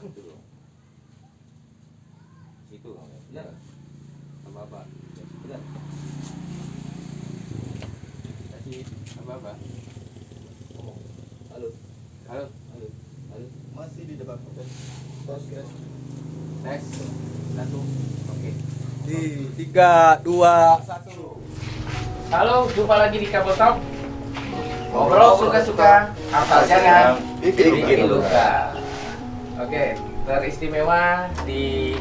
Situ. Benar. Apa-apa. Benar. Kasih apa-apa. Ngomong. Halo. Halo. Halo. Halo. Masih di depan. Tes. Tes. Satu. Oke. Di 3, 2, 1. Halo, jumpa lagi di Kabel Talk. Ngobrol suka-suka, asal jangan bikin luka. Oke, teristimewa di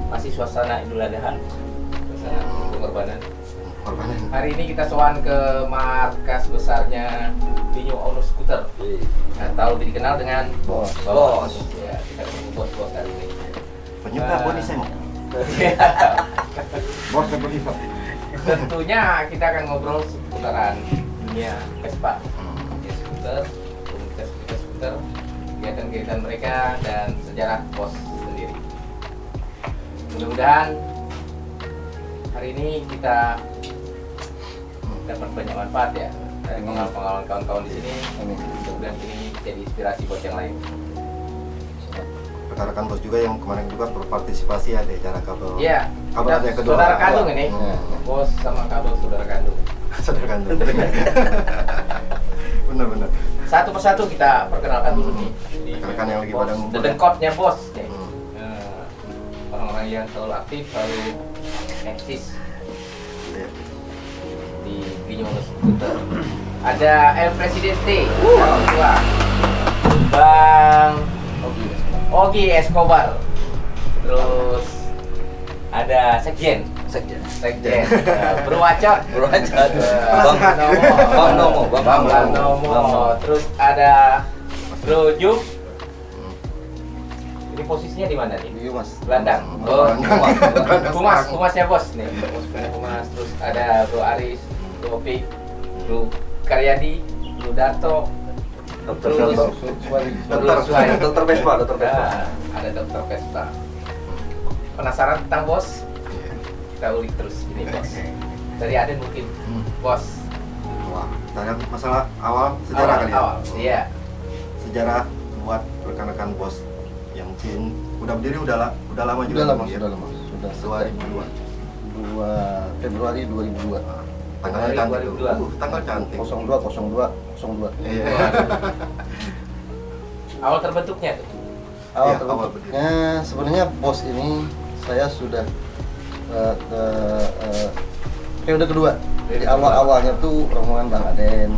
masih suasana Idul Adha, suasana pengorbanan. Hari ini kita sowan ke markas besarnya Binyo Ono Skuter, atau dikenal dengan Bos. Ya, kita ketemu bos hari ini. Penyuka body semo. Bos body shop. Tentunya kita akan ngobrol seputaran dunia Vespa, dunia skuter, komunitas skuter, kegiatan-kegiatan mereka dan sejarah bos sendiri. Mudah-mudahan hari ini kita dapat banyak manfaat ya dari pengalaman kawan-kawan di sini. Mudah-mudahan ini jadi inspirasi buat yang lain. Rekan-rekan bos juga yang kemarin juga berpartisipasi ya di acara kabel. Iya, kabel kita yang kedua. saudara kandung ini, Ya. bos sama kabel saudara kandung. Saudara kandung. Benar-benar. Satu persatu kita perkenalkan dulu nih. Rekan-rekan yang lagi pada ngumpul. Dedengkotnya bos nih. Hmm. Orang-orang yang selalu aktif, selalu eksis Iya. di Binyo Ono Skuter. Ada El Presidente, orang tua, Bang Ogi Escobar. Terus ada Sekjen. Bro Wacot. Bang Nomo. Terus ada Bro Juk. Ini posisinya di mana nih? Iya mas. Gelandang. Oh, Humasnya bos nih. Humas. Terus ada Bro Aris, Bro Opik, Bro Karyadi, Bro Darto, Dokter Vespa. ada Dokter Vespa. Penasaran tentang bos? Kita ulik terus ini bos. Dari Aden mungkin, bos. Wah, tanya masalah awal sejarah kali ya. Awal, iya. Sejarah buat rekan-rekan bos yang mungkin udah berdiri udah lama juga. Sudah lama. Sudah 2002. 2 Februari 2002. Tanggal Februari cantik. 2002. Tanggal cantik. 02. Iya. Awal terbentuknya tuh. Awal Iya, terbentuknya sebenarnya bos ini saya sudah periode kedua. Jadi awalnya tuh rombongan Bang Aden,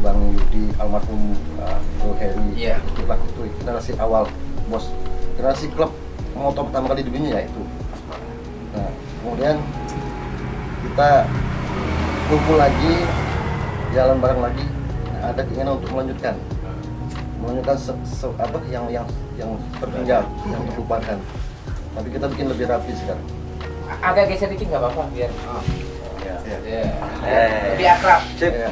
Bang Yudi, almarhum Bro Heri. Iya. Itulah itu generasi awal bos. Generasi klub motor pertama kali di Binyo ya itu. Nah, kemudian kita kumpul lagi, jalan bareng lagi. Nah, ada keinginan untuk melanjutkan apa yang tertinggal, yang terlupakan. Tapi kita bikin lebih rapi sekarang. Agak geser dikit nggak apa-apa biar. Iya. Lebih akrab. Ya,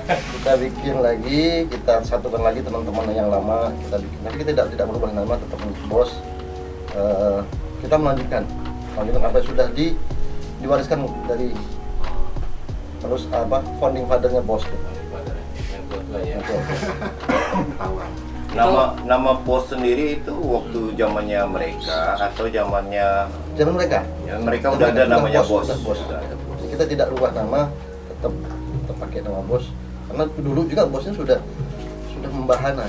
kita bikin lagi, kita satukan lagi teman-teman yang lama, kita bikin. Tapi kita tidak merubah nama, tetap bos. Kita melanjutkan apa yang sudah diwariskan dari terus apa founding fathernya bos tuh. Yang tua ya. Ketahuan. Nama bos sendiri itu waktu zamannya mereka atau zamannya Zaman mereka. ya, mereka udah ada namanya bos. Sudah bos. Sudah ada bos. Jadi kita tidak rubah nama, tetap pakai nama bos. Karena dulu juga bosnya sudah membahana.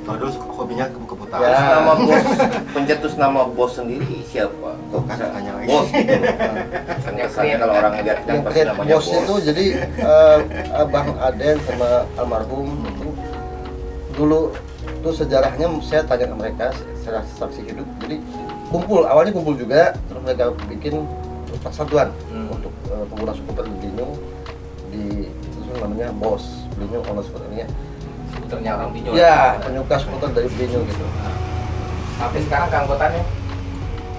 Kalau dulu hobinya keputar. Ya. Terus nama bos, pencetus nama bos sendiri siapa? Tuh kan tanya lagi. Bos gitu. Kan kesannya kalau orang lihat kan Yang pasti create namanya bosnya bos. tuh jadi Abang Aden sama almarhum itu dulu tuh sejarahnya saya tanya ke mereka secara saksi hidup. Jadi awalnya kumpul juga, terus mereka bikin persatuan untuk pengguna skuter di Binyo di itu namanya bos Binyo Ono Skuternya. Skuternya orang Binyo. Ya, penyuka skuter dari Binyo gitu. Sampai sekarang keanggotaannya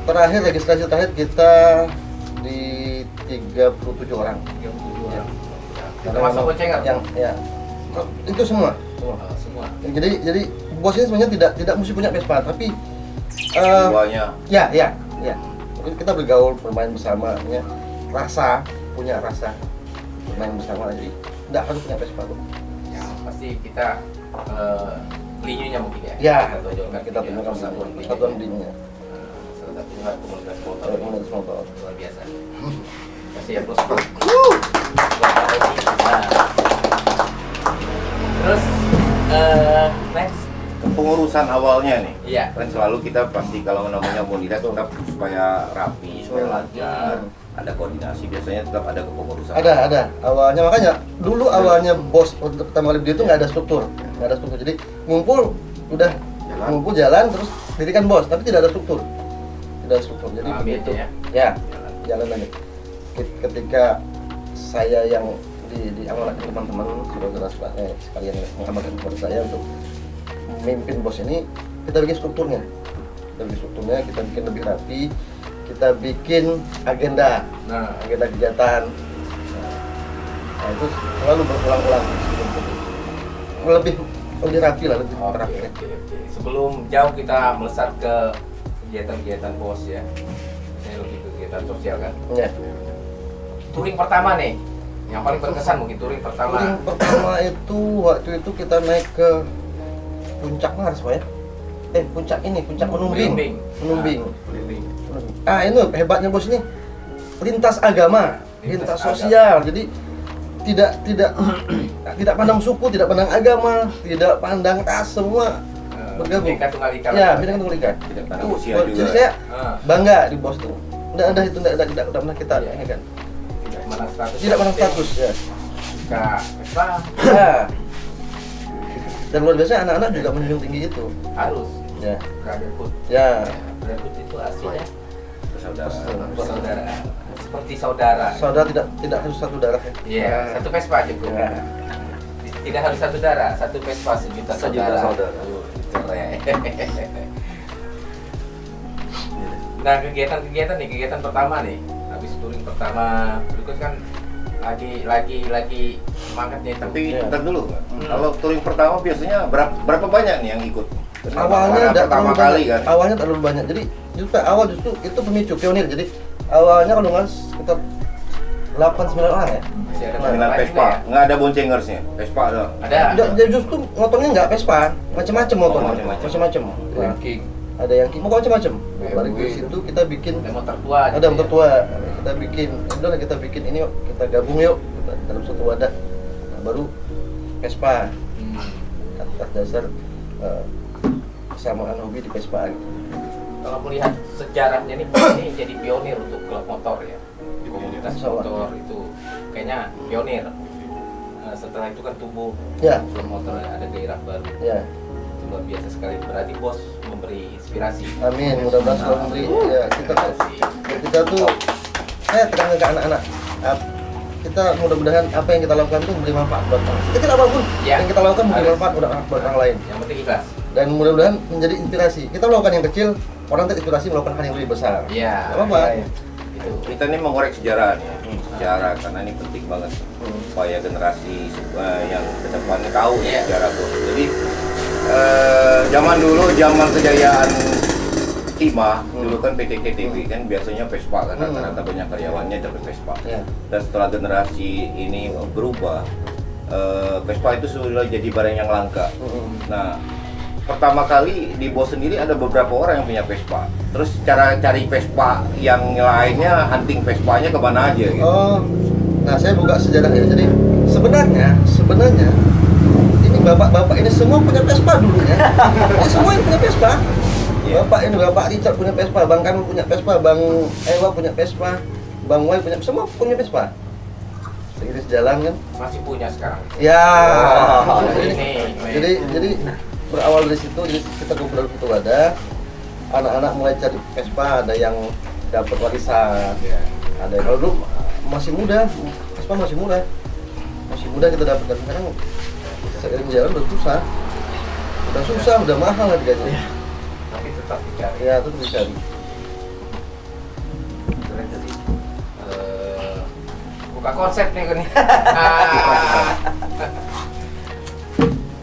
Terakhir registrasi terakhir kita di 37 orang. 37 orang. Karena Termasuk memang boncengan? yang ya itu semua. Semua. Jadi bosnya sebenarnya tidak mesti punya Vespa, tapi Semuanya. ya. Mungkin kita bermain bersama, ya. Punya rasa bermain bersama, jadi tidak harus punya Vespa tuh. Yang pasti kita linyunya mungkin ya? Ya, tonjolkan kita tunjukkan persatuan linyunya. Salah satunya komunitas motor. Komunitas motor. Luar biasa. Kasih ya, Bos. Nah. Terus next. Pengurusan awalnya nih, Iya. kan selalu kita pasti kalau namanya komunitas tetap supaya rapi, supaya lancar, ada koordinasi, biasanya tetap ada kepengurusan. Ada. Awalnya makanya dulu awalnya bos untuk pertama kali berdiri itu nggak ada struktur. Jadi ngumpul udah ngumpul jalan terus dirikan bos, tapi tidak ada struktur. Jadi Ambil begitu. ya. Ya, jalan aja. Ketika saya yang diamanahkan teman-teman saudara sekalian yang mengamanahkan kepada saya untuk memimpin bos ini, kita bikin strukturnya. Kita bikin lebih rapi, kita bikin agenda kegiatan. Nah, itu selalu berulang-ulang. Lebih rapi lah, lebih rapi. Oke. Sebelum jauh kita melesat ke kegiatan-kegiatan bos ya. Ini lebih ke kegiatan sosial kan. Ya. Touring pertama nih, yang paling berkesan mungkin touring pertama. Touring pertama itu waktu itu kita naik ke puncak Mars, Pak ya. Puncak Menumbing. Menumbing. Ini hebatnya bos ini. Lintas agama, lintas sosial. Jadi tidak pandang suku, tidak pandang agama, tidak pandang ras, semua bergabung. Bineka Tunggal Ika. Ya, Bineka Tunggal Ika. Tidak pandang usia Jadi juga. saya Ah. bangga di bos tuh. Tidak pernah kita Iya. ini kan. Tidak pandang status. Ya. Kak, Ya. Dan luar biasa anak-anak juga menjunjung tinggi itu. harus Ya. brotherhood. Ya. Brotherhood itu aslinya Saudara. seperti saudara. Saudara tidak harus satu darah ya. Iya, satu Vespa cukup. Ya. Tidak harus satu darah, satu Vespa sejuta saudara. Keren. Nah, kegiatan pertama nih. Habis touring pertama, berikut kan lagi semangatnya itu. Tapi Iya. ntar dulu, kalau touring pertama biasanya berapa banyak nih yang ikut? Awalnya Karena pertama kali kan. Awalnya tak terlalu banyak. Jadi justru itu pemicu pionir. Jadi awalnya kalau nggak sekitar 8-9 orang ya. Masih ada Dengan lain Vespa, juga ya? nggak ada boncengersnya, Vespa doang. Ada. Jadi justru motornya nggak Vespa, macam-macam motornya. macam-macam. Macam-macam. Ranking. Ada yang mau macam-macam. BMW. Balik dari situ kita bikin Ada motor tua. ada gitu motor ya? tua. Kita bikin ini yuk, kita gabung yuk kita dalam satu wadah. Nah, baru Vespa atas dasar kesamaan hobi di Vespa. Kalau melihat sejarahnya nih, ini jadi pionir untuk klub motor ya. Di komunitas motor itu kayaknya pionir. Nah, setelah itu kan tumbuh Ya. klub motor, ada gairah baru. Ya. Itu luar biasa sekali. Berarti bos memberi inspirasi. Amin, mudah-mudahan selalu memberi ya kita tuh saya tekankan ke anak-anak. Kita mudah-mudahan apa yang kita lakukan itu memberi manfaat buat orang. Kecil apapun Ya. yang kita lakukan memberi Harus. manfaat buat orang lain. Yang penting ikhlas. Dan mudah-mudahan menjadi inspirasi. Kita melakukan yang kecil, orang terinspirasi melakukan hal yang lebih besar. Iya. Gak apa-apa. Itu. Kita ini mengorek sejarah nih, sejarah karena ini penting banget supaya generasi yang kedepannya tahu Iya. sejarah bos. Jadi zaman dulu, zaman kejayaan Timah, dulu kan PT KTB kan biasanya Vespa kan rata-rata banyak karyawannya dapat Vespa. Ya. Dan setelah generasi ini berubah, Vespa itu sudah jadi barang yang langka. Nah, pertama kali di bos sendiri ada beberapa orang yang punya Vespa. Terus cara cari Vespa yang lainnya, hunting Vespanya kemana aja gitu. Oh, nah saya buka sejarahnya. Jadi sebenarnya ini bapak-bapak ini semua punya Vespa dulunya. Ini semua yang punya Vespa. Iya. Bapak Richard punya Vespa, Bang Kamil punya Vespa, Bang Ewa punya Vespa, Bang Wai punya, semua punya Vespa. Seiring sejalan kan. Masih punya sekarang. Ya. Wow, Jadi berawal dari situ, jadi kita kumpul itu ada anak-anak mulai cari Vespa, ada yang dapat warisan, Ya. ada yang kalau dulu masih muda, Vespa masih muda kita dapatkan. Sekarang seiring jalan udah susah, udah mahal harganya. Tapi tetap dicari. Ya itu dicari. Keren tadi. Buka konsep nih kan.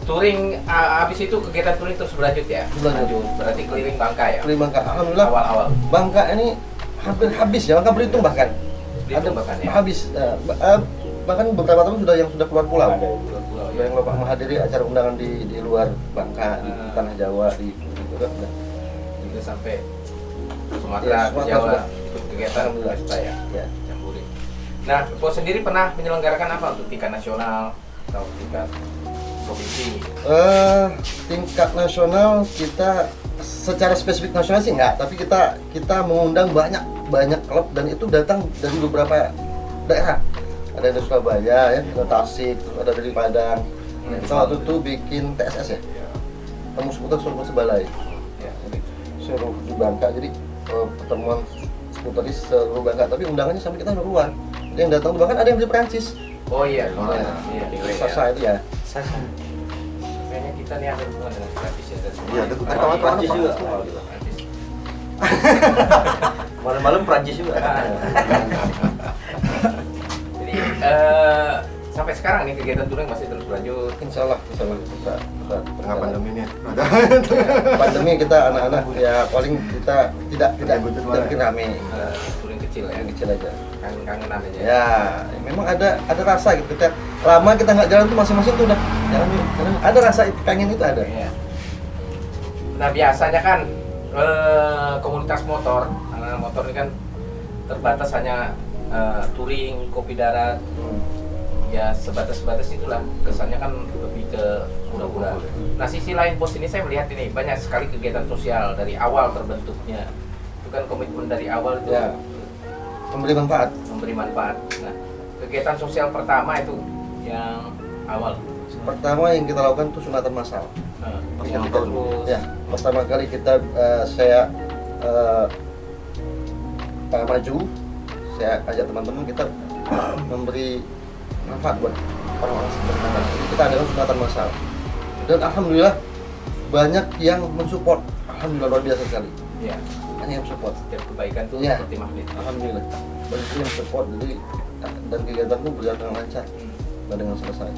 Touring habis itu kegiatan touring terus berlanjut ya? Berlanjut. Berarti keliling Bangka ya? Keliling Bangka, alhamdulillah. Awal-awal. Bangka ini hampir habis ya, Bangka Belitung bahkan. Belitung bahkan ya? Habis. Bahkan beberapa tahun sudah keluar pulau. Pulau. Ya yang Bapak menghadiri acara undangan di luar Bangka, di tanah Jawa, di juga Juga sampai Sumatera, Ya, Sumatera Jawa, sudah. ikut kegiatan Alhamdulillah. pesta ya. ya. Jambore. Nah, Bos sendiri pernah menyelenggarakan apa untuk tingkat nasional atau tingkat provinsi? Tingkat nasional kita secara spesifik nasional sih enggak, tapi kita mengundang banyak klub dan itu datang dari beberapa daerah. Ada dari Surabaya ya, ada Tasik, terus ada dari Padang. Kita waktu itu bikin TSS ya, temu seputar seluruh Sebalai. Ya. Jadi seluruh di Bangka, jadi pertemuan seputar di seluruh Bangka, tapi undangannya sampai kita udah keluar. Jadi yang datang bahkan ada yang dari Perancis. Oh iya, Oh, iya, iya. iya. Sasa itu ya. Kayaknya kita nih ada hubungan dengan Perancis ya. Iya, ada Perancis kawan-kawan Prancis juga. Perancis. Malam-malam Prancis juga. Jadi sampai sekarang nih kegiatan touring masih terus berlanjut. Insya Allah kita Tengah pandemi ini ada. pandemi kita anak-anak ya paling kita tidak bikin rame, Touring kecil ya, yang kecil aja. kangen-kangenan aja. Ya, memang ada rasa gitu. Kita lama kita nggak jalan tuh masing-masing tuh udah jalan yuk. Karena ada rasa pengen itu ada. Iya. Nah biasanya kan komunitas motor, anak motor ini kan terbatas hanya touring, kopi darat, ya sebatas itulah. Kesannya kan lebih ke pura-pura. Nah sisi lain Bos ini saya melihat ini banyak sekali kegiatan sosial dari awal terbentuknya. Itu kan komitmen dari awal itu Ya. Memberi manfaat. memberi manfaat. Nah kegiatan sosial pertama itu yang awal. Pertama yang kita lakukan tuh sunatan massal. Yang tahun. terus. Ya, pertama kali kita saya maju, saya ajak teman-teman kita memberi manfaat buat orang-orang seperti kita. Jadi kita adakan sunatan massal. Dan alhamdulillah banyak yang mensupport. Alhamdulillah luar biasa sekali. Ya, Banyak yang support. setiap kebaikan tuh Iya. seperti magnet. Alhamdulillah banyak yang support. Jadi dan kegiatan itu berjalan dengan lancar dan dengan selesai.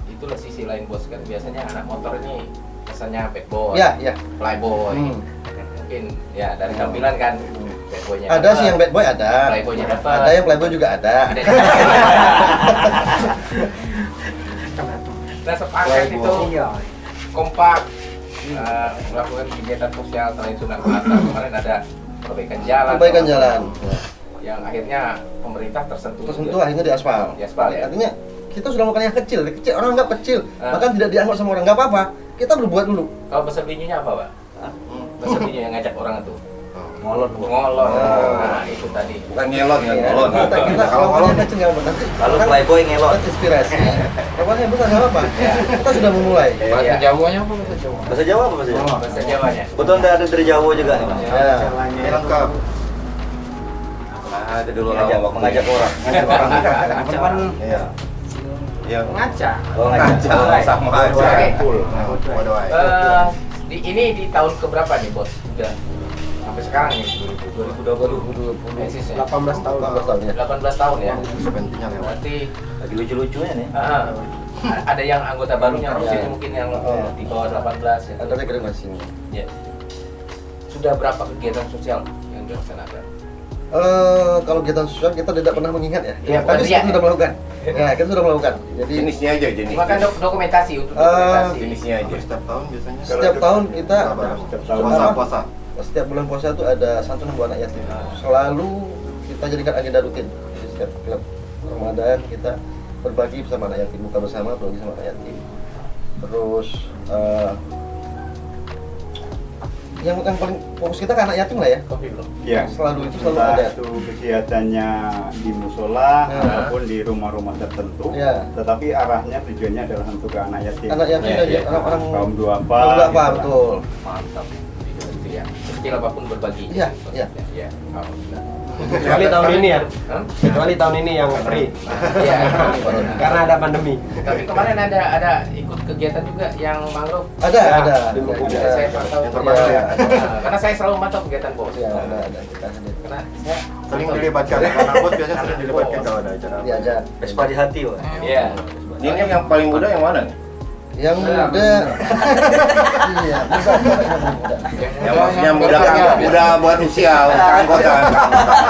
Itulah sisi lain Bos, kan biasanya anak motor ini kesannya bad boy, Ya, ya. playboy. Hmm. Mungkin ya dari tampilan kan bad boynya Ada sih yang bad boy ada. Playboy-nya dapat. Ada yang playboy juga ada. Ada. Nah sepakat itu kompak melakukan kegiatan sosial selain sunat massal. Kemarin ada perbaikan jalan. Perbaikan jalan. Yang akhirnya pemerintah tersentuh. Terus itu juga. akhirnya di aspal. Di aspal, ya. Artinya kita sudah melakukan yang kecil, orang anggap kecil, bahkan tidak dianggap sama orang, nggak apa-apa. Kita berbuat dulu. Kalau bahasa binyonya apa Pak? Bahasa binyo yang ngajak orang itu. Ngolot. Ngolot. Oh. Nah itu tadi. Bukan ngelot ya, Ya, ngolot. kita Kalau kalau yang ngolot. kecil nggak apa-apa. Nanti Lalu orang playboy ngelot. dapat inspirasi. Kalau yang besar nggak apa-apa. Ya. Kita sudah memulai. Bahasa Jawanya apa bahasa Jawa? Bahasa Jawa apa bahasa Jawa? Bahasa Jawanya. Betul ada dari Jawa juga nih Mas. Ya. Ini lengkap. Ada dulu mengajak orang. Cuman Iya. Iya. ngaca. Oh ngajak. Oke. Sama aja. Oke. Waduh. Ini di tahun keberapa nih Bos? Udah sampai sekarang nih 2020. 2020. Eksis ya? 18 tahun. 18 tahun ya. 18 tahun ya. Sebenarnya lewat. Berarti Lagi lucu-lucunya nih. ada yang anggota barunya Ya. usianya mungkin yang di bawah 18 ya. Ada regenerasi. Ya. Sudah berapa kegiatan sosial yang dilaksanakan? Kalau kegiatan sosial kita tidak pernah mengingat ya. Iya, Tapi iya. kita sudah melakukan. Ya, kita sudah melakukan. Jadi Jenisnya aja jenis. Cuma kan dokumentasi untuk dokumentasi. Jenisnya aja. Setiap tahun biasanya. setiap tahun kita Puasa. setiap bulan puasa itu ada santunan buat anak yatim. Selalu kita jadikan agenda rutin. Jadi setiap Ramadan kita berbagi bersama anak yatim, buka bersama berbagi sama anak yatim. Terus yang paling fokus kita ke anak yatim lah ya. Kopi belum? Ya, Selalu itu selalu entah ada. itu kegiatannya di musola Ya. ataupun di rumah-rumah tertentu, Ya. tetapi arahnya tujuannya adalah untuk ke anak yatim. Anak yatim Ya, dan ya. orang-orang Kaum duafa. kaum duafa, gitu lah. betul. Mantap. Itu ya. Sekecil apapun berbagi. Iya, iya. Ya. Alhamdulillah. Kecuali tahun ini ya. Hah? Kecuali tahun ini yang free. Iya. Karena ada pandemi. Tapi kemarin ada ikut kegiatan juga yang mangrove. Ada, Ya, ada. di buku. Ada. Saya pernah tahu. Yang terbaru ya. Nah, karena saya selalu mantau kegiatan Bos. Ya, ada kita hadir. Karena saya Sering dilibatkan. Karena bos biasanya sering dilibatkan kalau ada acara. Diajak. Vespa di hati, Wak. Iya. Ini yang paling muda yang mana nih? Yang muda. Iya, muda. Yang maksudnya muda buat usia, anggota.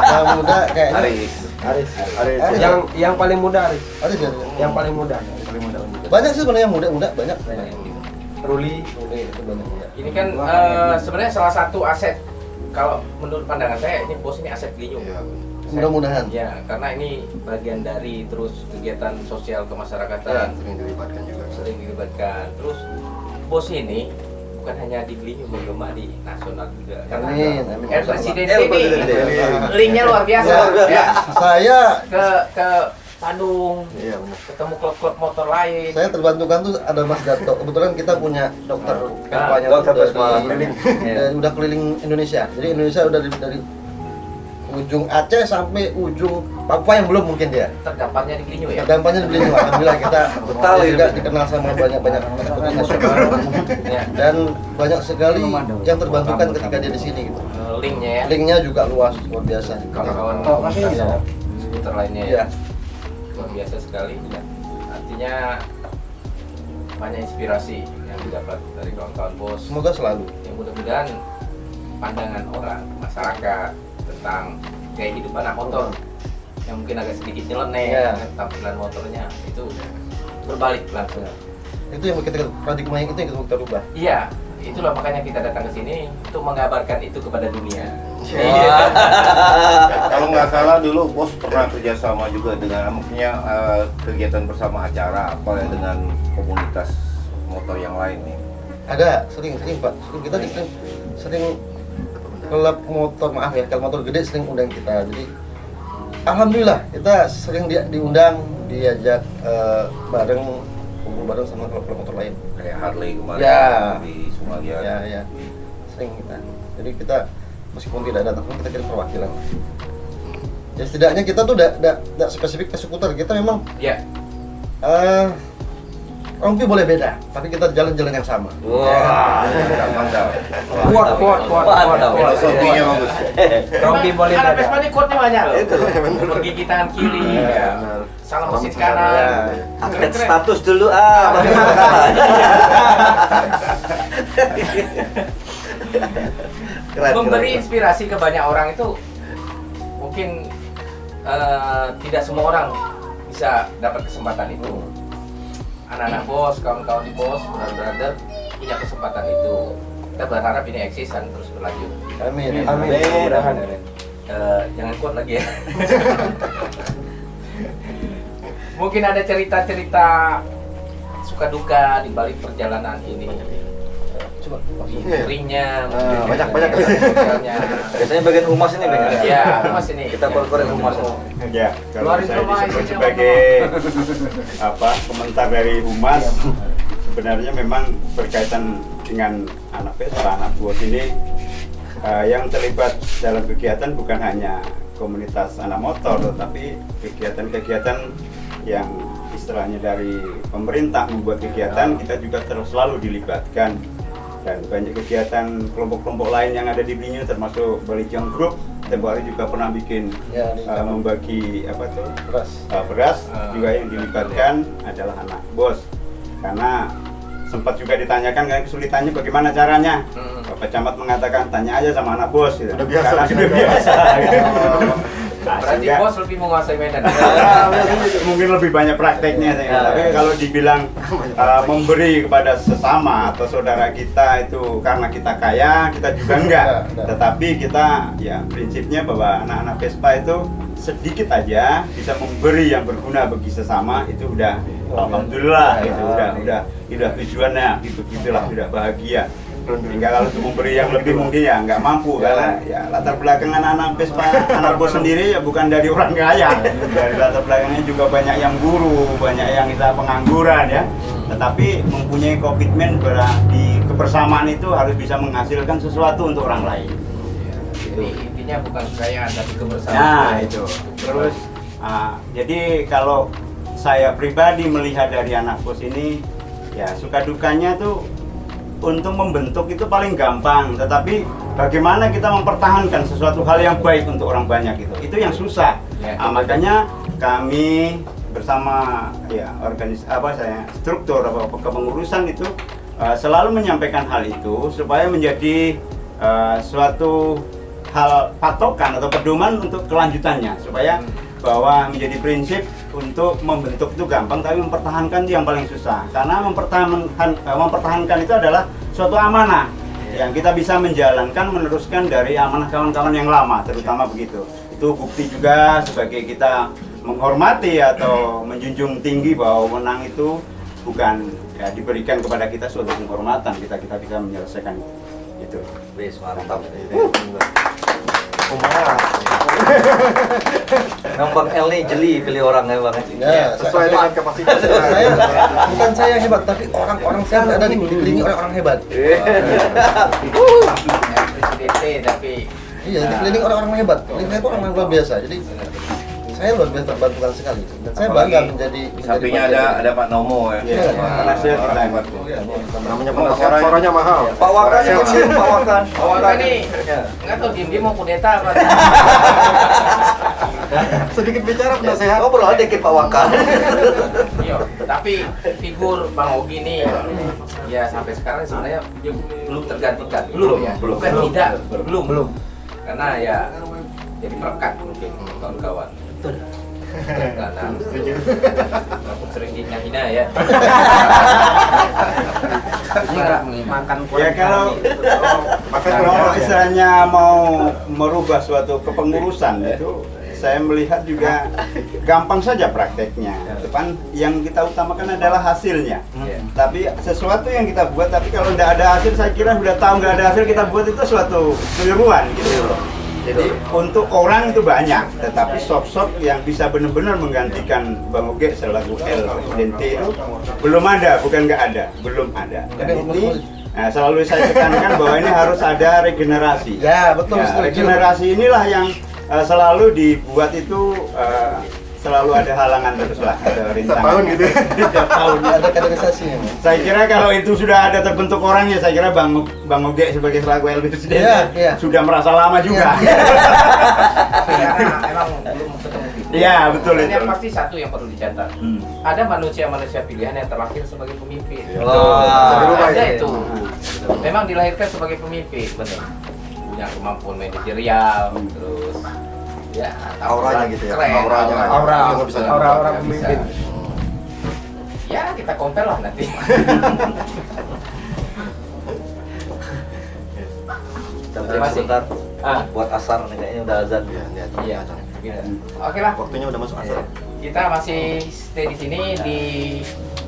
Yang muda kayak Aris. Aris. Ada Aris. Yang paling muda Aris. Aris ya. Yang paling muda. paling muda untuk Banyak sih sebenarnya yang muda banyak. Banyak yang gitu. Ruli. Muda itu banyak muda. Ini kan sebenarnya salah satu aset, kalau menurut pandangan saya ini bos ini aset Gelinyu. Iya. Mudah-mudahan. Ya, karena ini bagian dari terus kegiatan sosial Iya. kemasyarakatan Sering dilibatkan juga. sering dilibatkan. Terus bos ini bukan hanya di Gelinyu, menggema di nasional juga. Karena Amin, amin. Presiden El ini Presiden. linknya luar biasa. Luar biasa. Ya. Saya Ke Bandung, Iya benar. ketemu klub-klub motor lain. saya terbantukan tuh ada Mas Dato. Kebetulan kita punya dokter Pespanya dokter tuh Vespa dari- keliling. udah keliling Indonesia. Jadi Indonesia udah dari ujung Aceh sampai ujung Papua yang belum mungkin dia. Terdampaknya di Gelinyu ya. Dampaknya di Belitung, alhamdulillah kita Betal juga ya. dikenal sama banyak eksekutif nasional Ya. dan banyak sekali yang terbantukan ketika dia di sini gitu. Linknya ya. Linknya juga luas luar biasa. Kawan-kawan Iya. skuter lainnya ya. Iya. Luar biasa sekali. Artinya banyak inspirasi yang didapat dari kawan-kawan bos. Semoga selalu. Yang mudah-mudahan pandangan orang masyarakat tentang gaya hidup anak motor yang mungkin agak sedikit nyeleneh Iya. dengan tampilan motornya itu berbalik langsung. Itu yang kita paradigma yang itu yang kita rubah. Iya, itulah makanya kita datang ke sini untuk mengabarkan itu kepada dunia. Kalau nggak salah dulu bos pernah kerjasama juga dengan maksudnya kegiatan bersama acara apa ya dengan komunitas motor yang lain nih. Ada sering Pak. Kita sering klub motor, maaf ya, klub motor gede sering undang kita. Jadi alhamdulillah kita sering diundang, diajak bareng, kumpul bareng sama klub motor lain. Kayak Harley kemarin Ya. di Sumalia. Ya, sering kita. Jadi kita meskipun tidak datang, kita kirim perwakilan. Ya setidaknya kita tuh tidak spesifik ke skuter, kita memang Ya, rompi boleh beda, tapi kita jalan-jalan yang sama. Wah, mantap. Kuat. Filosofinya bagus. Rompi boleh anak beda. Vespa ini quote-nya banyak loh. Bergigi tangan kiri, ya. Benar. Salam mesin Ya. kanan. Update status dulu bagaimana kalah? Memberi inspirasi ke banyak orang itu mungkin tidak semua orang bisa dapat kesempatan itu. Anak-anak bos, kawan-kawan di bos, brother-brother punya kesempatan itu. Kita berharap ini eksis dan terus berlanjut. Amin. Amin. Jangan kuat lagi ya. Mungkin ada cerita-cerita suka duka di balik perjalanan ini. Coba. Ringnya, banyak. sosialnya. Biasanya bagian humas ini bagian. Ya, mas ini. Kita korek humas. Ya, kalau Keluarin saya rumah, disebut isinya sebagai komentar dari humas, sebenarnya memang berkaitan dengan anak Vespa, anak buah ini yang terlibat dalam kegiatan bukan hanya komunitas anak motor, tetapi kegiatan-kegiatan yang istilahnya dari pemerintah membuat kegiatan, kita juga terus selalu dilibatkan. Dan banyak kegiatan kelompok-kelompok lain yang ada di Gelinyu termasuk Balijong Group. Tempoh hari juga pernah bikin Ya, di membagi apa tuh beras. beras juga yang dilibatkan adalah anak bos. Karena sempat juga ditanyakan kan kesulitannya bagaimana caranya. Bapak Camat mengatakan tanya aja sama anak bos gitu. Udah biasa. Karena sudah biasa. Gitu. Nah, Berarti sehingga- bos lebih menguasai medan. mungkin lebih banyak prakteknya saya. Ya. Tapi kalau dibilang memberi kepada sesama atau saudara kita itu karena kita kaya, kita juga enggak. Enggak. Tetapi kita ya prinsipnya bahwa anak-anak Vespa itu sedikit aja bisa memberi yang berguna bagi sesama, itu udah alhamdulillah, itu udah tujuannya, gitulah udah bahagia. Hingga kalau untuk memberi yang lebih mungkin ya nggak mampu karena ya latar belakang anak-anak Vespa, anak bos sendiri ya bukan dari orang kaya. Dari latar belakangnya juga banyak yang guru, banyak yang kita pengangguran ya. Tetapi mempunyai komitmen di kebersamaan itu harus bisa menghasilkan sesuatu untuk orang lain. Jadi intinya bukan kekayaan tapi kebersamaan. Nah itu. Terus jadi kalau saya pribadi melihat dari anak bos ini ya suka dukanya tuh untuk membentuk itu paling gampang, tetapi bagaimana kita mempertahankan sesuatu hal yang baik untuk orang banyak itu yang susah. Ya. Makanya kami bersama ya struktur kepengurusan itu selalu menyampaikan hal itu supaya menjadi suatu hal patokan atau pedoman untuk kelanjutannya, supaya bahwa menjadi prinsip untuk membentuk itu gampang, tapi mempertahankan itu yang paling susah. Karena mempertahankan itu adalah suatu amanah yang kita bisa menjalankan, meneruskan dari amanah kawan-kawan yang lama, terutama begitu. Itu bukti juga sebagai kita menghormati atau menjunjung tinggi bahwa wewenang itu bukan ya, diberikan kepada kita suatu penghormatan, kita bisa menyelesaikan itu. Wis mantap. Memang Bang El nih jeli pilih orangnya Bang. Ya, Sesuai dengan kapasitas. saya bukan saya yang hebat, tapi orang-orang saya ada dikelilingi oleh orang hebat. Presiden tapi Iya, dikelilingi orang-orang hebat. Lingkungan itu orang luar biasa. Jadi saya luar biasa terbantukan sekali. Dan saya bangga menjadi Sampingnya bagian ada Pak Nomo ya. Iya, karena saya Orang tidak hebat. Namanya penasehat, suaranya mahal. Pak Wakan ya, Pak Wakan. Pak Wakan nih nggak tahu dia mau kudeta apa. Sedikit bicara penasehat. Ngobrol aja dikit Pak Wakan. Iya, tapi figur Bang Ogi nih ya sampai sekarang sebenarnya belum tergantikan. Belum ya? Bukan tidak, belum. Karena ya jadi perekat mungkin kawan-kawan. Karena aku sering dihina ya. Makan Ya kalau istilahnya mau merubah suatu kepengurusan itu saya melihat juga gampang saja prakteknya. Itu kan yang kita utamakan adalah hasilnya. Tapi sesuatu yang kita buat, tapi kalau tidak ada hasil, saya kira sudah tahu nggak ada hasil kita buat itu suatu keliruan gitu loh. Jadi untuk orang itu banyak, tetapi sosok yang bisa benar-benar menggantikan Bang Oge selaku El Presidente itu belum ada, bukan nggak ada, belum ada. Dan ini selalu saya tekankan bahwa ini harus ada regenerasi. Ya, betul. Ya, setuju. regenerasi inilah yang selalu dibuat itu selalu ada halangan terus lah, ada rintangan. Tahun gitu. Setiap tahun. Ada kaderisasi ya. Saya kira kalau itu sudah ada terbentuk orangnya, saya kira Bang Oge sebagai selaku LB Presiden Iya. sudah merasa lama juga. karena emang belum ketemu figur. Iya, betul Dan itu. yang pasti satu yang perlu dicatat. Ada manusia-manusia pilihan yang terlahir sebagai pemimpin. Wah. Ada itu. Memang dilahirkan sebagai pemimpin, benar. Punya kemampuan manajerial, terus ya Auranya gitu ya. keren, Aura. Nggak bisa aura nggak pemimpin. Ya kita compare lah nanti. Terima sebentar. Ah. Buat asar nih kayaknya udah azan. Iya, lihat. Iya. Gitu. Oke lah. Waktunya udah masuk asar. Kita masih stay di sini di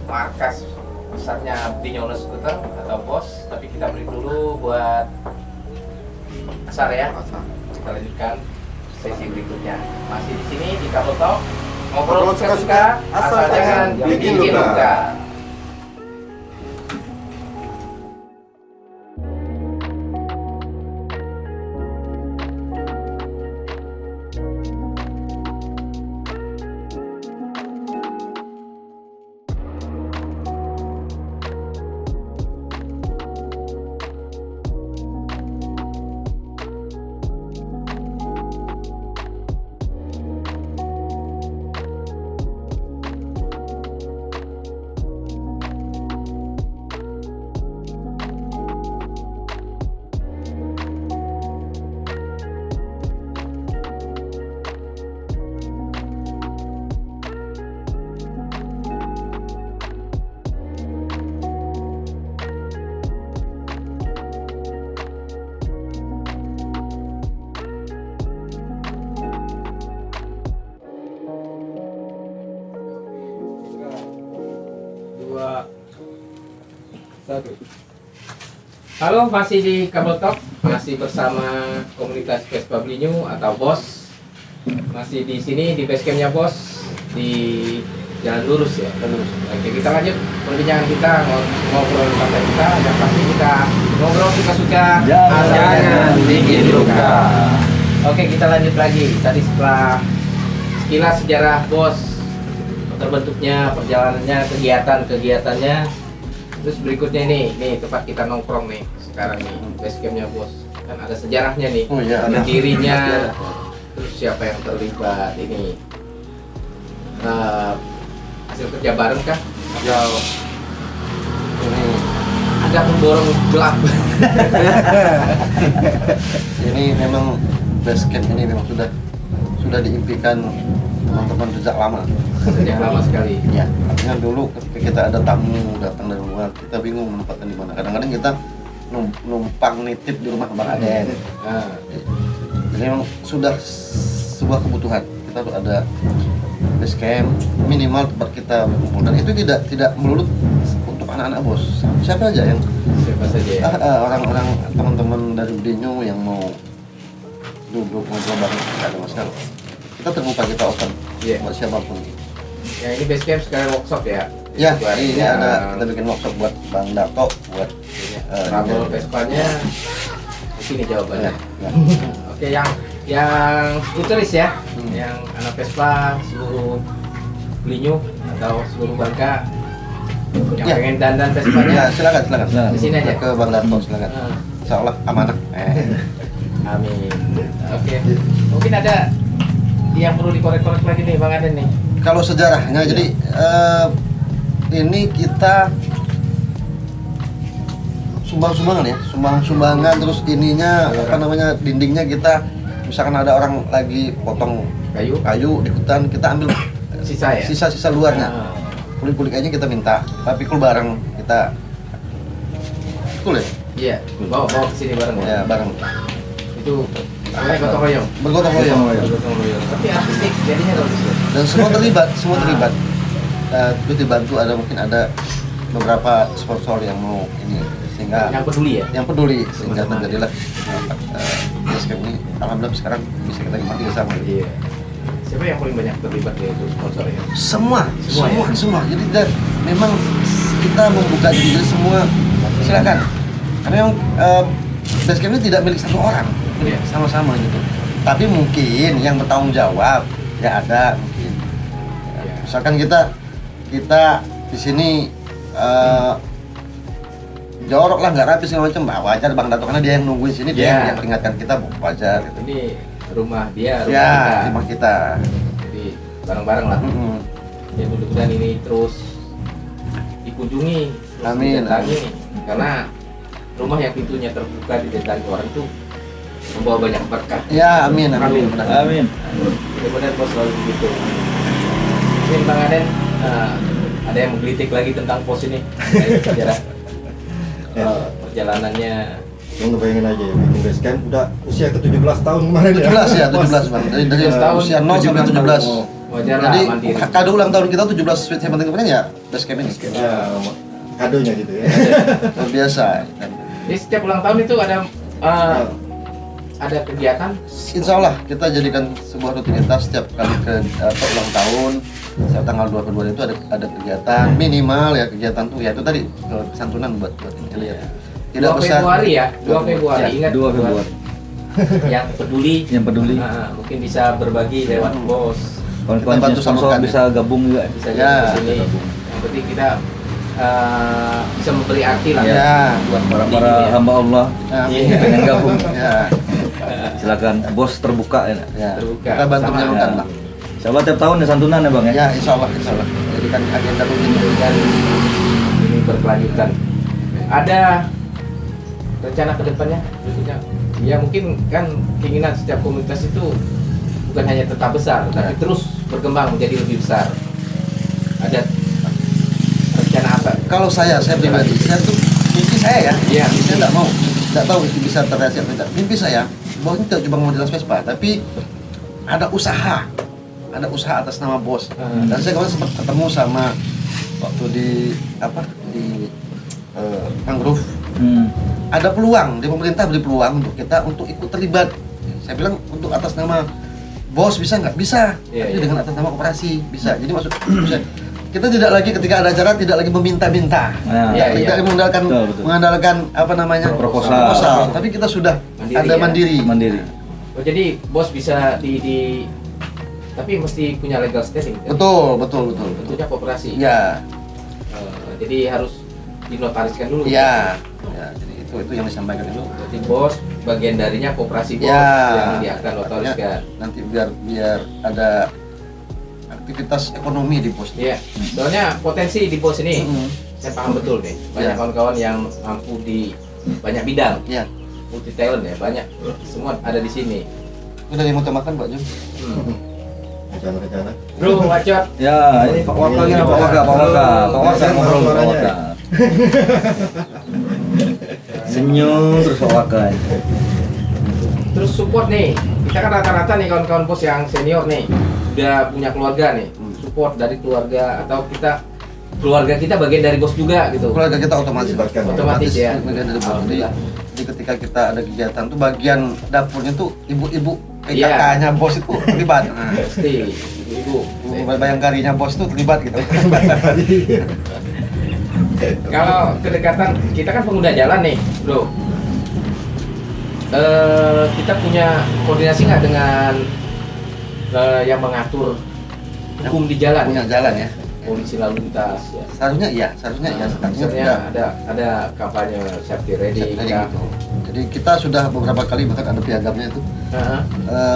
markas pusatnya Dinyono Skuter atau BOS, tapi kita break dulu buat asar ya. Asar. Kita lanjutkan sesi berikutnya. Masih di sini di Kabel Talk, ngobrol Ngobrol suka-suka, asal jangan bikin luka. Halo, masih di Kabel Talk, masih bersama komunitas Vespa Blinyu atau BOS. Masih di sini di basecampnya BOS di Jalan Lurus ya. Oke, kita lanjut perbincangan kita, ngobrol santai kita, dan pasti kita ngobrol suka-suka, jangan bikin luka. Oke, kita lanjut lagi. Tadi setelah sekilas sejarah BOS, terbentuknya, perjalanannya, kegiatannya. Terus berikutnya nih tempat kita nongkrong nih sekarang nih, basecampnya BOS. Kan ada sejarahnya nih, Oh, iya. ada dirinya, terus siapa yang terlibat ini. Hasil kerja bareng kah? Atau Ini ada pemborong gelap? ini memang basecamp ini memang sudah diimpikan teman-teman sejak lama. Sejak lama sekali. Ya, artinya dulu ketika kita ada tamu datang dari luar, kita bingung menempatkan di mana. Kadang-kadang kita numpang nitip di rumah Bang Aden. Nah, Jadi memang sudah sebuah kebutuhan. Kita tuh ada base camp minimal tempat kita berkumpul, dan itu tidak melulu untuk anak-anak bos. Siapa aja yang siapa saja ya? orang-orang teman-teman dari Udenyo yang mau duduk ngobrol bareng, tidak ada masalah. Kita terbuka, kita open Iya. buat siapapun. Ya ini base camp sekarang workshop ya. Ya, Buat ini yang ada kita bikin workshop buat Bang Dato, buat trouble Vespanya di sini jawabannya. ya. Oke, yang skuteris ya, yang anak Vespa seluruh Belinyu atau seluruh Bangka yang Ya. pengen dandan Ya, Vespanya silakan. di sini aja. Ke Bang Dato, silakan. Ah, Insyaallah amanah. amin. Oke, mungkin ada yang perlu dikorek-korek lagi nih Bang Aden nih. Kalau sejarahnya, jadi ini kita sumbang-sumbangan ya, sumbangan terus ininya apa namanya, dindingnya kita misalkan ada orang lagi potong kayu di hutan, kita ambil Sisa ya? sisa-sisa luarnya, Ah, kulit-kulit kayaknya kita minta, kita pikul bareng, kita pikul ya, iya, bawa ke sini bareng ya bareng, Itu namanya gotong royong. bergotong royong, Gotong royong. Tapi artistik jadinya bagus ya. dan semua terlibat. Terus dibantu, ada mungkin ada beberapa sponsor yang mau ini, sehingga Yang peduli ya. yang peduli, sehingga terjadilah basecamp ini. Alhamdulillah sekarang bisa kita nikmati bersama. Iya. Siapa yang paling banyak terlibat ya itu sponsor ya? Semua. Semua ya? Jadi memang kita membuka diri, jadi semua silakan. Karena memang basecamp ini tidak milik satu orang, Iya. sama-sama gitu. Tapi mungkin yang bertanggung jawab ya ada mungkin. Iya. Misalkan kita di sini jorok lah, nggak rapi segala macam, wajar Bang Dato, karena dia yang nungguin sini, dia Iya. yang peringatkan kita, wajar gitu. Ini rumah dia, rumah Ya, kita. rumah kita. Jadi bareng-bareng lah. Mm-mm. Ya mudah-mudahan ini terus dikunjungi, terus Amin, didatangi. Karena rumah yang pintunya terbuka didatangi orang itu membawa banyak berkah. Ya, amin. Amin. Mudah-mudahan bos selalu begitu. Mungkin Bang Aden ada yang menggelitik lagi tentang pos ini dari sejarah perjalanannya. Lo ngebayangin aja ya, bikin base camp udah usia ke-17 tahun kemarin 17 ya, 17 Bang. Dari 17 tahun, usia 0 sampai 17. Wajar lah, Jadi mandiri. kado ulang tahun kita 17 Sweet Seventeen kemarin ya basecamp ini. Ya, kadonya gitu ya. Luar biasa. Jadi setiap ulang tahun itu ada kegiatan. Insya Allah kita jadikan sebuah rutinitas setiap kali ke ulang tahun. Setiap tanggal 22 itu ada kegiatan minimal ya, kegiatan tuh ya itu tadi santunan buat ini ya. 2 Februari ya, 2 Februari. Ya, Ingat 2 Februari. yang peduli mungkin bisa berbagi lewat bos, bantu Kawan-kawan sponsor salurkan, bisa gabung juga. bisa Ya, jadi ke sini. Yang penting kita bisa memberi arti lah Ya. buat Para ini ya. hamba Allah Amin. yang gabung. Ya, Silakan, bos terbuka ya. ya. Terbuka. Kita bantu Sama. menyalurkan Bang. Insyaallah tiap tahun ya santunan ya Bang ya. Ya, insya Allah. Jadikan agenda rutin. Dan ini berkelanjutan. Ada rencana kedepannya berikutnya? Ya mungkin kan keinginan setiap komunitas itu bukan hanya tetap besar, tapi terus berkembang menjadi lebih besar. Ada rencana apa? Kalau saya pribadi, saya tuh mimpi saya ya. Iya. Saya tidak tahu itu bisa terrealisasi atau tidak. Mimpi saya bahwa ini tidak cuma model Vespa, tapi ada usaha atas nama bos. Dan saya kemarin sempat ketemu sama waktu di mangrove. Ada peluang, di pemerintah beri peluang untuk kita untuk ikut terlibat. Saya bilang untuk atas nama bos bisa nggak? Bisa. Iya, Tapi iya. dengan atas nama koperasi bisa. Jadi maksud kita tidak lagi ketika ada acara tidak lagi meminta-minta. Nah, Iya, Tidak iya. mengandalkan apa namanya Proposal. tapi kita sudah Mandiri, ada ya. mandiri. Oh, jadi bos bisa tapi mesti punya legal standing. Kan? Betul. Tentunya koperasi. Ya, Jadi harus dinotariskan dulu. ya, jadi itu yang disampaikan itu. Berarti bos bagian darinya koperasi bos Ya, yang dia akan notariskan. nanti biar ada aktivitas ekonomi di pos. Iya. Soalnya potensi di bos ini Mm. saya paham betul nih. Banyak Ya. kawan-kawan yang mampu di banyak bidang, Ya, multi talent ya, banyak. Semua ada di sini. udah yang mau makan Pak Jum? rencana-rencana. Bro, Wacot. Ya, ini Pak Waka gimana Pak Waka ngobrol Pak Waka. Senyum terus Pak Waka. Terus support nih. Kita kan rata-rata nih kawan-kawan bos yang senior nih, udah punya keluarga nih. Support dari keluarga atau keluarga kita bagian dari bos juga gitu. Keluarga kita otomatis Otomatis ya. bagian dari bos. Jadi, Alhamdulillah. jadi ketika kita ada kegiatan tuh bagian dapurnya tuh ibu-ibu Iya. PKK-nya bos itu terlibat. Nah, Pasti, ibu. bayangkarinya bos itu terlibat gitu. Kalau kedekatan kita kan pengguna jalan nih, bro. Kita punya koordinasi nggak dengan yang mengatur hukum di jalan? Punya jalan ya. Polisi lalu lintas ya. Seharusnya iya, seharusnya ya. Misalnya ada kampanye safety ready. Jadi, gitu. Jadi kita sudah beberapa kali, bahkan ada piagamnya itu.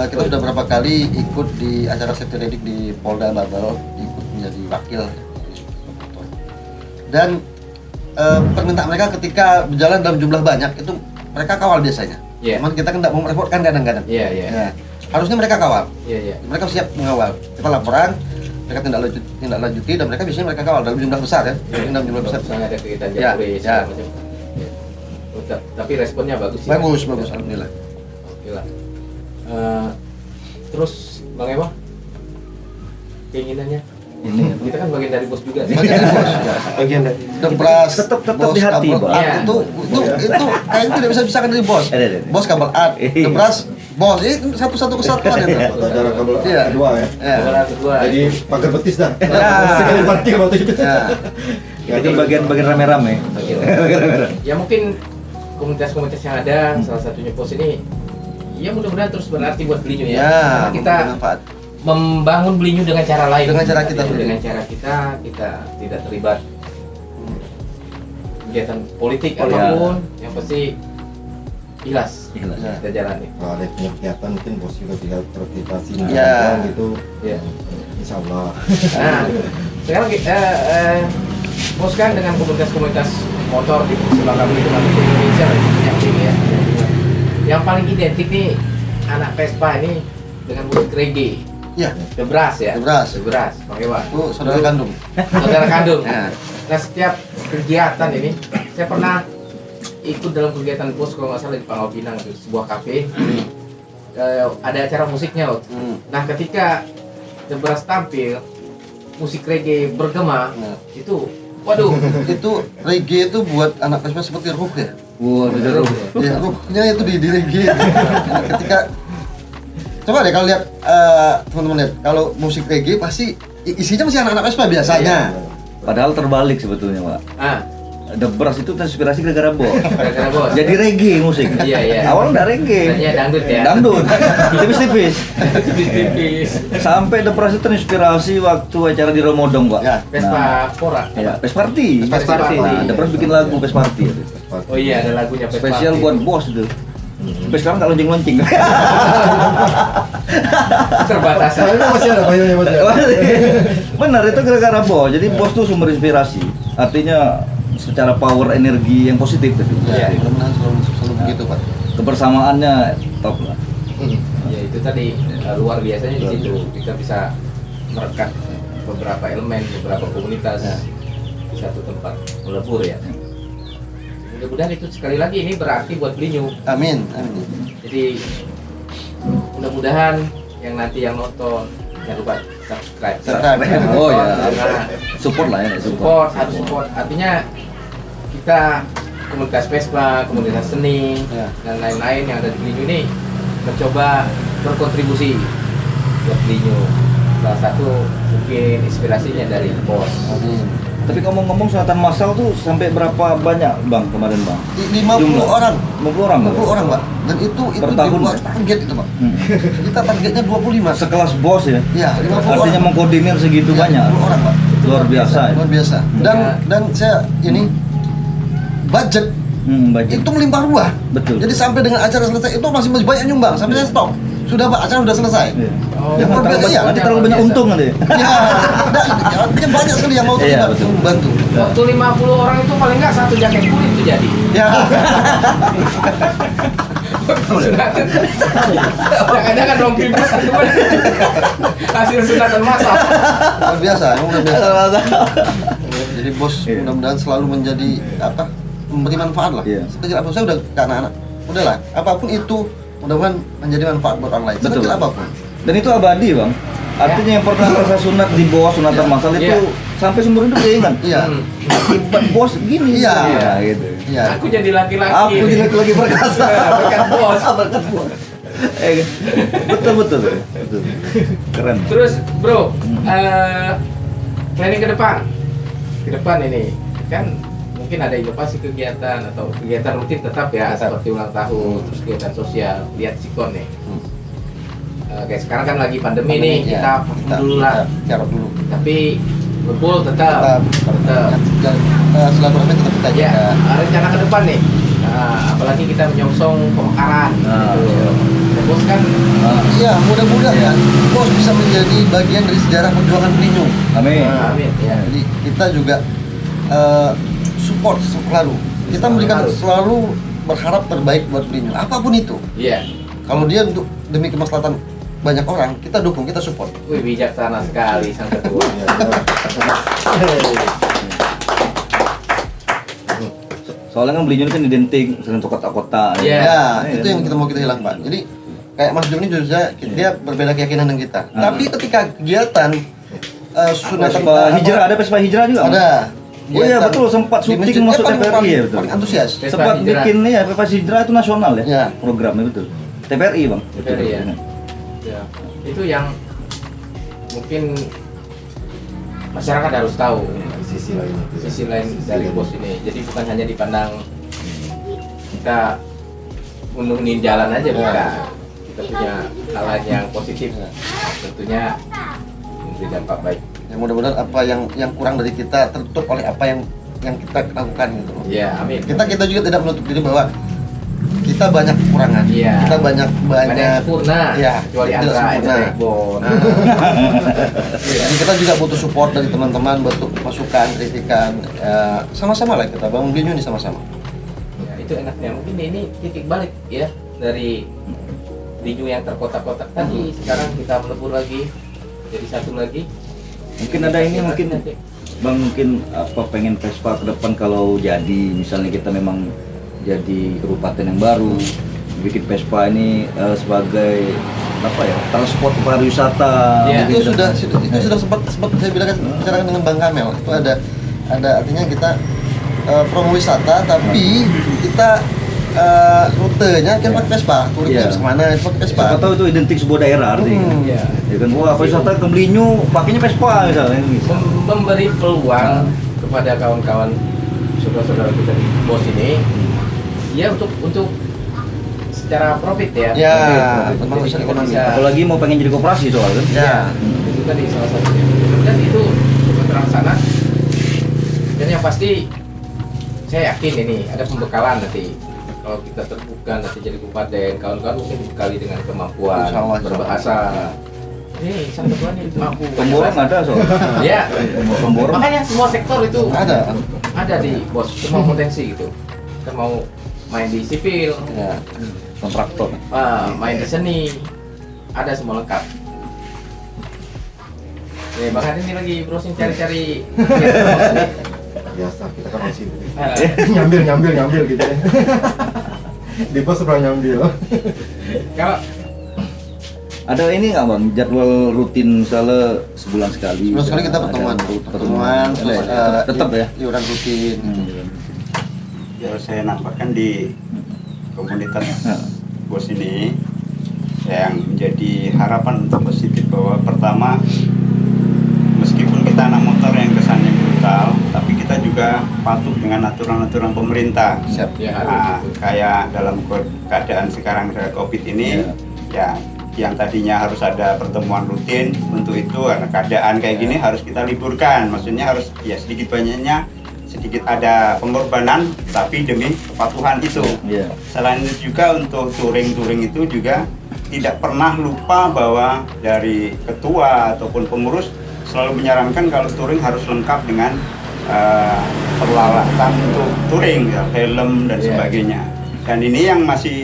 Kita sudah beberapa kali ikut di acara safety ready di Polda Babel, ikut menjadi wakil. Dan permintaan mereka ketika berjalan dalam jumlah banyak itu mereka kawal biasanya. Iya. Cuman kita kan tidak mau merepotkan kadang-kadang. Iya, iya. Ya, harusnya mereka kawal. Iya. Mereka siap mengawal. Kita laporan, mereka tindak lanjuti dan mereka biasanya mereka kawal dalam jumlah besar ya. Dalam jumlah besar. Misalnya ada kegiatan Ya, jambore ya. segala macam. Ya. Tapi responnya bagus sih. Bagus, alhamdulillah. Oke lah. Terus Bang Ewa, keinginannya? Ini Kita kan bagian dari bos juga. Bagian dari bos. Bagian dari Depras, Tetap bos di hati, kabel Pak. art Iya. itu kayaknya tidak bisa dipisahkan dari bos. Ada. Bos kabel art, Iya. Depras, bos ini satu kesatuan itu. acara kabel Iya. kedua ya. Ya. Kabar kedua. Jadi pagar betis dah. Ya. Sekali parkir waktu itu. Ya. Ini bagian rame-rame. Ya mungkin komunitas-komunitas yang ada, salah satunya pos ini, ya mudah-mudahan terus berarti buat Belinyu ya. Ya, Karena kita bermanfaat. membangun Belinyu dengan cara lain. Dengan cara kita sendiri. Dengan cara kita tidak terlibat kegiatan politik Oh, ya. apapun, yang pasti ikhlas. Ikhlas. Ya. Kita jalani. Kalau ada punya kegiatan mungkin bos juga tinggal terpitasi Ya. gitu. Ya. Insya Allah. Nah, sekarang kita bos kan dengan komunitas-komunitas motor di Bangka Belitung atau di Indonesia banyak ini ya. Yang paling identik nih anak Vespa ini dengan musik reggae. Ya, The Brass ya. The Brass. The Brass, Bang Ewa. itu saudara kandung. Saudara kandung. Ya. Nah, setiap kegiatan ini saya pernah ikut dalam kegiatan bos kalau nggak salah di Pangkal Pinang di sebuah kafe. Ada acara musiknya loh. Nah, ketika The Brass tampil, musik reggae bergema, Ya. itu waduh, Itu reggae itu buat anak Vespa seperti ruh ya. Wah, bener. Ya, ruhnya itu di reggae. Ketika coba deh kalau lihat teman-teman lihat kalau musik reggae pasti isinya masih anak-anak Vespa biasanya. Padahal terbalik sebetulnya, Pak. ah, The Brass itu terinspirasi gara-gara bos. gara-gara bos. Jadi reggae musik. Iya, iya. Awalnya nggak reggae. Tadinya dangdut ya. Dangdut. Tipis-tipis. Tipis-tipis. Sampai The Brass itu terinspirasi waktu acara di Romodong, Pak. Ya. Vespa Pora. Ya, Pesparty. Vespa Party. Nah, The Brass bikin lagu Pesparty. Oh iya, ada lagunya Vespa Spesial Party. buat bos itu. Sampai sekarang nggak lonceng-lonceng. Keterbatasan. Soalnya masih ada bayarnya mas ya. Benar, itu gara-gara bos. Jadi bos tuh sumber inspirasi. Artinya secara power energi yang positif gitu. Ya, Iya. mudah-mudahan selalu begitu, Pak. Kebersamaannya top lah. Ya itu tadi luar biasanya di situ kita bisa merekat beberapa elemen, beberapa komunitas Ya. di satu tempat melebur ya. Mudah-mudahan itu sekali lagi ini berarti buat Belinyu. Amin, amin. Jadi mudah-mudahan yang nanti yang nonton jangan lupa subscribe. Oh ya, Nah, support lah ya, support, harus support. Artinya kita komunitas Vespa, komunitas seni Ya. dan lain-lain yang ada di Belinyu ini mencoba berkontribusi buat Belinyu. Salah satu mungkin inspirasinya dari bos. Amin. Tapi ngomong-ngomong sunatan massal tuh sampai berapa banyak bang kemarin bang? 50 Jumlah? orang. 50 orang. 50 orang, Pak. Dan itu Per tahun, di luar Pak? target itu, Pak. Hmm. Kita targetnya 25. Sekelas bos ya? Ya, 50 Artinya orang. mengkoordinir segitu Ya, banyak. 50 orang, Pak. Luar biasa ya. Luar biasa. Dan saya ini budget Budget. itu melimpah ruah. Betul. Jadi sampai dengan acara selesai itu masih banyak nyumbang. Sampai saya stop. Sudah, Pak, acara sudah selesai. Iya. Oh, Ya, luar biasa, ya. Nanti terlalu banyak untung nanti. Ya, artinya banyak sekali yang mau Iya, terlibat betul. membantu. Waktu 50 orang itu paling nggak satu jaket kulit itu jadi. Ya, Sunatan. Jangan-jangan rompi bos itu kan hasil sunatan massal. Luar biasa, emang luar biasa. Jadi bos mudah-mudahan selalu menjadi apa? Memberi manfaat lah. Iya. Sekecil apapun saya udah ke anak-anak. Udahlah, apapun itu mudah-mudahan menjadi manfaat buat orang lain. Betul. Sekecil apapun. Dan itu abadi, Bang. Artinya yang pernah merasa sunat di bawah sunatan masal itu sampai seumur hidup dia ingat. Iya. Akibat bos gini. Iya. Gitu. Iya. Aku jadi laki-laki. Aku jadi lagi perkasa. Berkat bos. Berkat bos. Betul. Keren. Terus bro, planning ke depan ini kan mungkin ada inovasi kegiatan atau kegiatan rutin tetap ya, seperti ulang tahun, terus kegiatan sosial. Lihat sikon nih. Kayak sekarang kan lagi pandemi nih, kita vakum dulu lah. Jarak dulu. Tapi kumpul tetap. Dan silaturahmi tetap kita Ya, jaga. rencana ke depan nih. Apalagi kita menyongsong pemekaran. Gitu. Bos kan Iya, mudah-mudahan bos bisa menjadi bagian dari sejarah perjuangan Belinyung. Amin. amin ya. Jadi kita juga support selalu. Kita memberikan selalu berharap terbaik buat Belinyung. Apapun itu. Iya. Kalau dia untuk demi kemaslahatan banyak orang, kita dukung, kita support. Wih, bijaksana sekali sang ketua. Soalnya kan Belinyung kan identik dengan kota-kota. Iya. Ya, itu yang kita mau kita hilang, Pak. Jadi kayak Mas Joni juga dia berbeda keyakinan dengan kita. Tapi ketika kegiatan sunatan Hijrah, ada Pespa Hijrah juga. ada. Oh iya betul, sempat Di syuting masjid, masuk dia TVRI ya betul. paling antusias. Pespa Sempat Hijrah. bikin ya Pespa Hijrah itu nasional ya, Ya. programnya betul. TVRI Bang. TVRI ya. Ya. Itu yang mungkin masyarakat harus tahu sisi lain dari bos ini. Jadi bukan hanya dipandang kita menurunin jalan aja, bukan. Kita punya hal lain yang positif. Tentunya memberi dampak baik. Ya, mudah-mudahan apa yang kurang dari kita tertutup oleh apa yang kita lakukan gitu. Ya, amin. Kita juga tidak menutup diri bahwa kita banyak kekurangan. Iya. Kita banyak Bukan yang sempurna, Ya, kecuali tidak Andra itu sempurna. backbone. Jadi kita juga butuh support dari teman-teman, butuh masukan, kritikan. Sama-sama lah kita bangun Belinyung ini sama-sama. Ya, itu enaknya. Mungkin ini titik balik ya dari Belinyung yang terkotak-kotak tadi. Sekarang kita melebur lagi jadi satu lagi. Mungkin ada ini mungkin Bang mungkin apa pengen Vespa ke depan kalau jadi misalnya kita memang jadi kabupaten yang baru bikin Vespa ini sebagai apa ya transport pariwisata. Iya. mungkin Itu kita- sudah sempat saya bilang bicarakan dengan Bang Kamel. Itu ada artinya kita promo wisata tapi kita rutenya kan pakai Vespa, turunnya Iya. kemana itu pakai Vespa. Siapa tahu itu identik sebuah daerah artinya. Iya. Ya kan wah wisata ke Belinyung pakainya Vespa misalnya. Memberi peluang kepada kawan-kawan saudara-saudara kita di bos ini ya untuk secara profit ya. Ya, Profit. tentang Jadi usaha kita ekonomi. bisa- Apalagi mau pengen jadi koperasi soalnya kan. Ya. itu tadi salah satunya. Dan itu cukup terlaksana. Dan yang pasti saya yakin ini ada pembekalan nanti. Kalau kita terbuka nanti jadi kabupaten, kawan-kawan mungkin dibekali dengan kemampuan Insya Allah, berbahasa. Ini sang ketua nih mampu. Pemborong ada soalnya. Ya. Pemborong. Makanya semua sektor itu Ada. di bos, semua potensi gitu. Kita mau main di sipil, Ya. Kontraktor. main di seni, ada semua lengkap. Nih, Bang Adin ini lagi browsing cari-cari Biasa kita kan masih Ah, nyambil gitu ya. Di pos pernah nyambil. kalau Ada ini nggak Bang jadwal rutin misalnya sebulan sekali? Sebulan sekali kita Ada pertemuan, terus tetap ya. iuran rutin. Kalau saya nampakkan di komunitas bos ini yang menjadi harapan untuk positif bahwa pertama meskipun kita anak motor yang kesannya brutal, tapi kita juga patuh dengan aturan-aturan pemerintah. Siap. ya Nah, harus. kayak dalam keadaan sekarang COVID ini, ya yang tadinya harus ada pertemuan rutin, untuk itu karena keadaan kayak gini harus kita liburkan. Maksudnya harus ya sedikit banyaknya sedikit ada pengorbanan, tapi demi kepatuhan itu. Iya. Selain itu juga untuk touring itu juga tidak pernah lupa bahwa dari ketua ataupun pengurus selalu menyarankan kalau touring harus lengkap dengan peralatan untuk touring, ya, helm dan Iya. sebagainya. Dan ini yang masih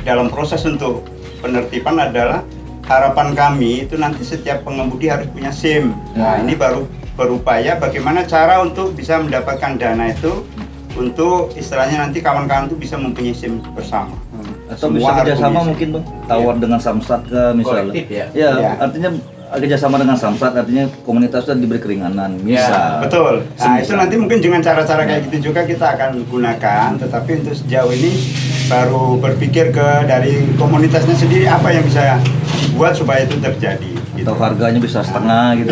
dalam proses untuk penertiban adalah harapan kami itu nanti setiap pengemudi harus punya SIM. Nah, ini baru berupaya bagaimana cara untuk bisa mendapatkan dana itu untuk istilahnya nanti kawan-kawan itu bisa mempunyai SIM bersama. Atau Semua bisa harus kerjasama punya mungkin SIM. bang, tawar dengan Samsat ke misalnya. Kolektif ya? Ya, Ya. artinya kerjasama dengan Samsat artinya komunitas itu diberi keringanan. Bisa. Betul. Nah, Semisal. itu nanti mungkin dengan cara-cara kayak gitu juga kita akan gunakan. Tetapi untuk sejauh ini baru berpikir ke dari komunitasnya sendiri apa yang bisa buat supaya itu terjadi. Gitu. Atau harganya bisa setengah gitu.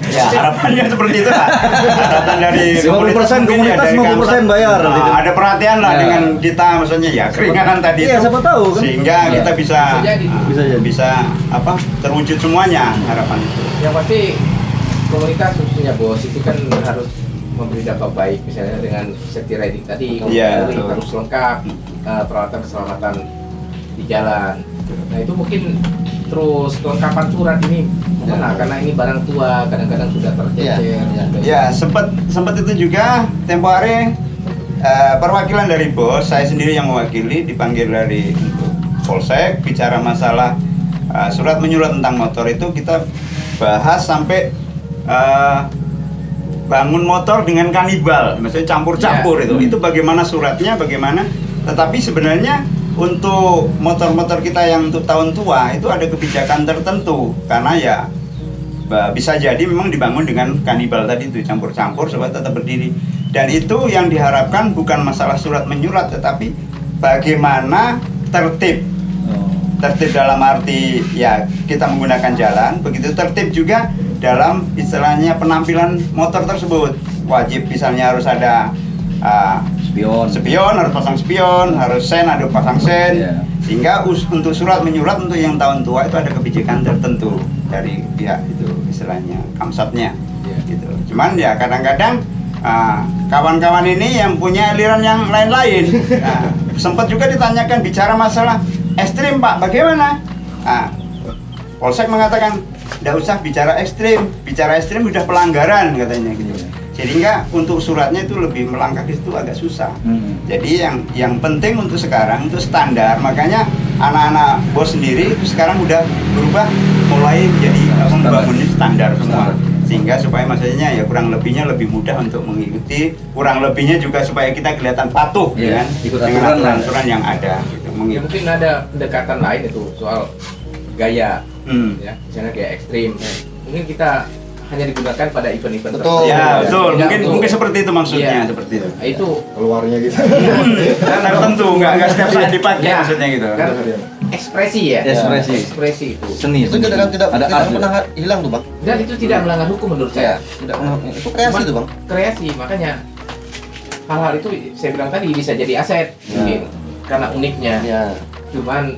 Ya harapannya seperti itu lah. Harapan dari 50% mungkin ya, komunitas, dari 50% Kamsat. bayar, Nah, gitu. ada perhatian lah Ya. dengan kita, maksudnya ya keringanan tadi Iya, itu. siapa tahu kan. Sehingga Ya. kita bisa Bisa jadi. Bisa jadi. bisa apa terwujud semuanya harapan itu. Yang pasti komunitas khususnya bos itu kan harus memberi dampak baik, misalnya dengan safety riding tadi, Iya, Jadi betul. harus lengkap peralatan keselamatan di jalan. Nah itu mungkin terus kelengkapan surat ini mengena karena ini barang tua, kadang-kadang sudah tercecer. Iya. Ya sempat itu juga tempo hari perwakilan dari bos, saya sendiri yang mewakili dipanggil dari untuk Polsek bicara masalah surat menyurat tentang motor itu kita bahas sampai bangun motor dengan kanibal, maksudnya campur-campur Ya. itu bagaimana suratnya, bagaimana. Tetapi sebenarnya untuk motor-motor kita yang untuk tahun tua itu ada kebijakan tertentu karena ya bisa jadi memang dibangun dengan kanibal tadi itu campur-campur supaya tetap berdiri. Dan itu yang diharapkan bukan masalah surat menyurat tetapi bagaimana tertib. Tertib dalam arti ya kita menggunakan jalan, begitu tertib juga dalam istilahnya penampilan motor tersebut. Wajib misalnya harus ada spion, harus pasang spion, harus sen, ada pasang sen. Iya. Sehingga untuk surat menyurat untuk yang tahun tua itu ada kebijakan tertentu dari pihak itu istilahnya Kamsatnya. Iya. Gitu. Cuman ya kadang-kadang kawan-kawan ini yang punya aliran yang lain-lain. Nah, sempat juga ditanyakan bicara masalah ekstrim Pak, bagaimana? Polsek mengatakan tidak usah bicara ekstrim udah pelanggaran katanya gitu. Sehingga untuk suratnya itu lebih melangkah ke situ agak susah. Jadi yang penting untuk sekarang itu standar, makanya anak-anak bos sendiri itu sekarang udah berubah mulai jadi membangun standar semua. Sehingga supaya maksudnya ya kurang lebihnya lebih mudah untuk mengikuti, kurang lebihnya juga supaya kita kelihatan patuh Iya, dengan ikut dengan aturan lah. aturan yang ada gitu. Ya, mungkin ada pendekatan lain itu soal gaya, ya, misalnya gaya ekstrim. Mungkin kita hanya digunakan pada event-event Betul. Ya, betul. Tidak untuk- Mungkin seperti itu maksudnya, Iya. seperti itu. Nah, itu Keluarnya gitu. Kan tertentu, nggak setiap saat dipakai Ya. maksudnya gitu. kan ekspresi ya. Ekspresi. Ekspresi itu. Seni. Itu tidak ada tidak art pernah hilang tuh bang. Dan itu tidak melanggar hukum menurut saya. Tidak pernah. Itu kreasi Cuman tuh bang. Kreasi, makanya hal-hal itu saya bilang tadi bisa jadi aset mungkin karena uniknya. Ya. Cuman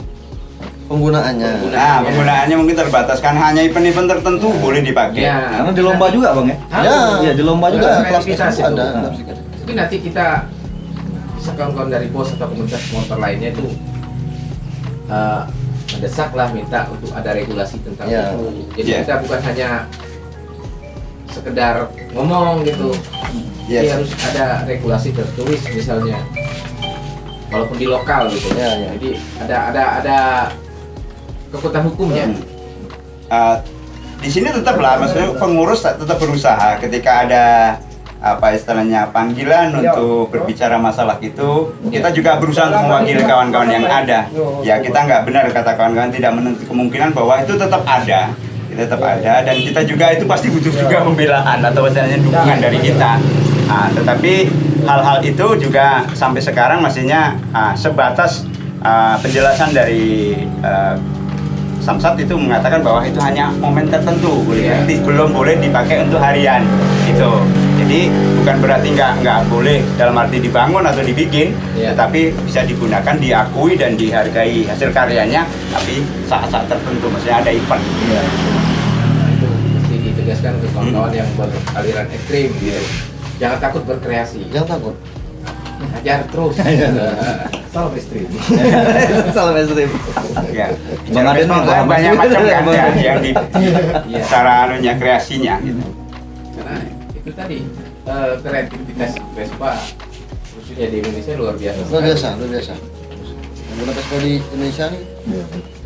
Penggunaannya. Nah, penggunaannya mungkin terbatas kan hanya event-event tertentu boleh dipakai. ya, Karena di lomba juga bang ya. Ya. Iya di lomba juga. Ada kelas kreativitas itu itu. ada. Nah. mungkin nanti kita kawan-kawan dari bos atau komunitas motor lainnya itu mendesak lah minta untuk ada regulasi tentang Ya. itu. Jadi Ya. kita bukan hanya sekedar ngomong gitu. Jadi Yes. harus ada regulasi tertulis misalnya. Walaupun di lokal gitu. Ya, ya. Jadi ada kekuatan hukumnya. Di sini tetaplah, maksudnya pengurus tetap berusaha ketika ada apa istilahnya panggilan untuk berbicara masalah itu, kita juga berusaha untuk mewakili kawan-kawan yang ada. Ya kita nggak benar kata kawan-kawan, tidak menutup kemungkinan bahwa itu tetap ada, dan kita juga itu pasti butuh juga pembelaan atau istilahnya dukungan dari kita. Tetapi hal-hal itu juga sampai sekarang masihnya sebatas penjelasan dari Samsat itu mengatakan bahwa itu hanya momen tertentu, belum boleh dipakai untuk harian gitu. Jadi bukan berarti nggak boleh dalam arti dibangun atau dibikin, tetapi bisa digunakan, diakui dan dihargai hasil karyanya, tapi saat-saat tertentu, maksudnya ada event. Nah, itu mesti ditegaskan ke kawan-kawan yang beraliran ekstrim gitu. Jangan takut berkreasi. Jangan takut. Hajar terus. Salam ekstrim. Salam ekstrim. Ya, Bang Aden mah paham. banyak macam kan ya, yang di Iya. cara anunya kreasinya gitu. Karena itu tadi kreativitas Vespa terus khususnya di Indonesia luar biasa. Luar biasa, luar biasa. Pengguna Vespa di Indonesia nih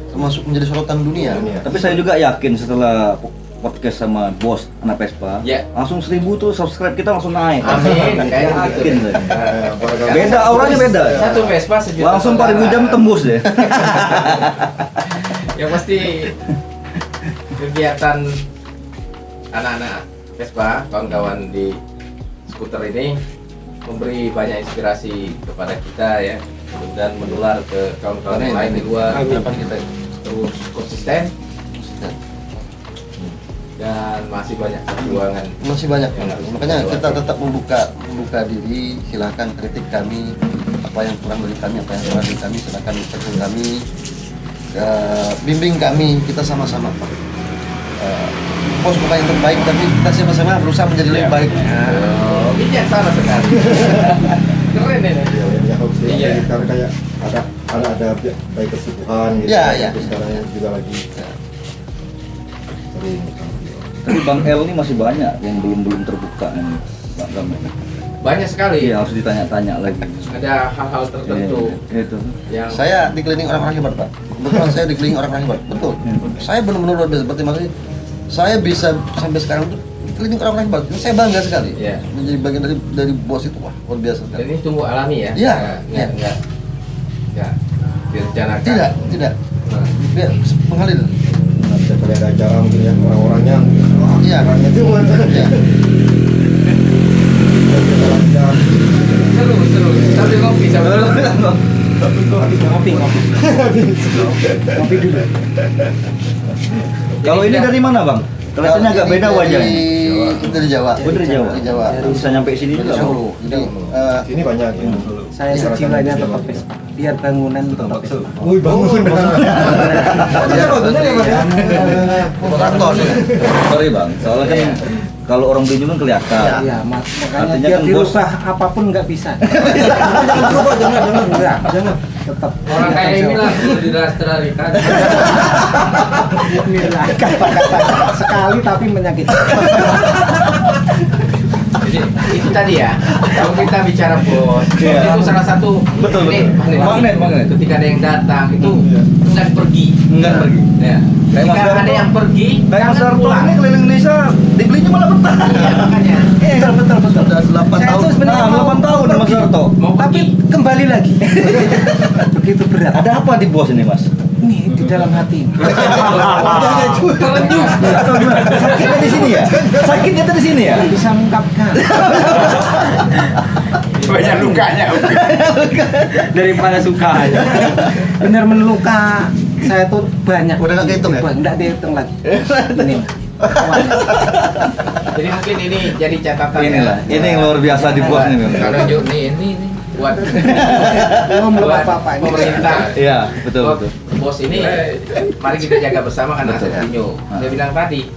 termasuk menjadi sorotan dunia. Tapi saya juga yakin setelah podcast sama bos anak Vespa, Ya. langsung 1000 tuh subscribe kita langsung naik. Amin, kayak Yakin gitu. saya. Barangkali- Beda, auranya beda. Satu Vespa sejuta. Langsung saudara. 4000 jam tembus deh. Yang pasti kegiatan anak-anak Vespa, kawan-kawan di skuter ini memberi banyak inspirasi kepada kita ya, dan menular ke kawan-kawan yang lain di luar. Harapan kita Terus konsisten dan masih banyak perjuangan. masih banyak. Yang harus Makanya kita kita tetap membuka diri. Silakan kritik kami, apa yang kurang dari kami, apa yang salah dari kami, silakan tegur kami, bimbing kami. Kita sama-sama Pak. Bos bukan yang terbaik, tapi kita sama-sama berusaha menjadi lebih baik. Oh, bijaksana sekali. Keren ini. Ya, hoax ya. Iya. Karena kayak ada baik kesubuhan gitu. Iya, iya. Terus sekarang juga lagi sering. Tapi Bang L ini masih banyak yang belum terbuka nih, Bang Gamet. Banyak sekali. Iya, harus ditanya-tanya lagi. Ada hal-hal tertentu Iya, itu. yang Saya dikelilingi orang-orang hebat, Pak. Kebetulan saya dikelilingi orang-orang hebat. Betul. Saya benar-benar luar biasa. Berterima kasih. Saya bisa sampai sekarang tuh dikelilingi orang-orang hebat. Ini saya bangga sekali. Iya. Menjadi bagian dari bos itu, wah, luar biasa dan sekali. ini tumbuh alami ya. Iya, iya. Enggak direncanakan. Tidak. Nah, Biar mengalir. Setiap kali ada acara mungkin ya orang-orangnya Iya. orangnya itu Iya. seru. Sambil ngopi, sambil Ngopi dulu. Kalau ini dari mana, Bang? Kelihatannya agak beda wajahnya. Itu dari Jawa. Oh, dari Jawa. Dari Jawa. Bisa nyampe sini Dari juga. Bang? Solo. Jadi sini banyak ya. Saya sejiwanya tetap Vespa. Biar bangunan tetap Vespa. Wih bangun. kontraktor ya. Sorry Bang, soalnya kan kalau orang Belinyu kan kelihatan. Iya, makanya Artinya biar kan dirubah apapun nggak bisa. Jangan berubah, jangan. Tetap. orang kayak inilah perlu dilestarikan. Inilah kata-kata sekali tapi menyakitkan. Jadi itu tadi ya. Kalau kita bicara bos, Iya. itu salah satu Betul. Magnet. Ketika ada yang datang itu enggak pergi. Enggak pergi. Ya. Kayak Mas Ketika ada Darto. yang pergi, Kayak Mas jangan Darto pulang. ini keliling Indonesia, di Belinyu malah betah. Iya, makanya. Betul. Sudah 8 Saya tahun. tuh sebenarnya Nah, mau 8 tahun Mas pergi, Darto. Mau tapi pergi. kembali lagi. Begitu berat. Ada apa di bos ini, Mas? Nih di dalam hati. Telenjung. Sakitnya di sini ya? Sakitnya tuh di sini ya? Nggak bisa mengungkapkan. Banyak lukanya. Daripada suka aja. Bener meluka. Saya tuh banyak. Udah nggak kehitung ya? Nggak dihitung lagi. Ini. Jadi mungkin ini jadi catatan. Inilah, ini yang luar biasa di bos nih. Bang. Kalau ini buat Belum buat apa-apa ini. pemerintah. Iya, betul. Bos ini, mari kita jaga bersama karena aset Belinyu. Saya bilang tadi,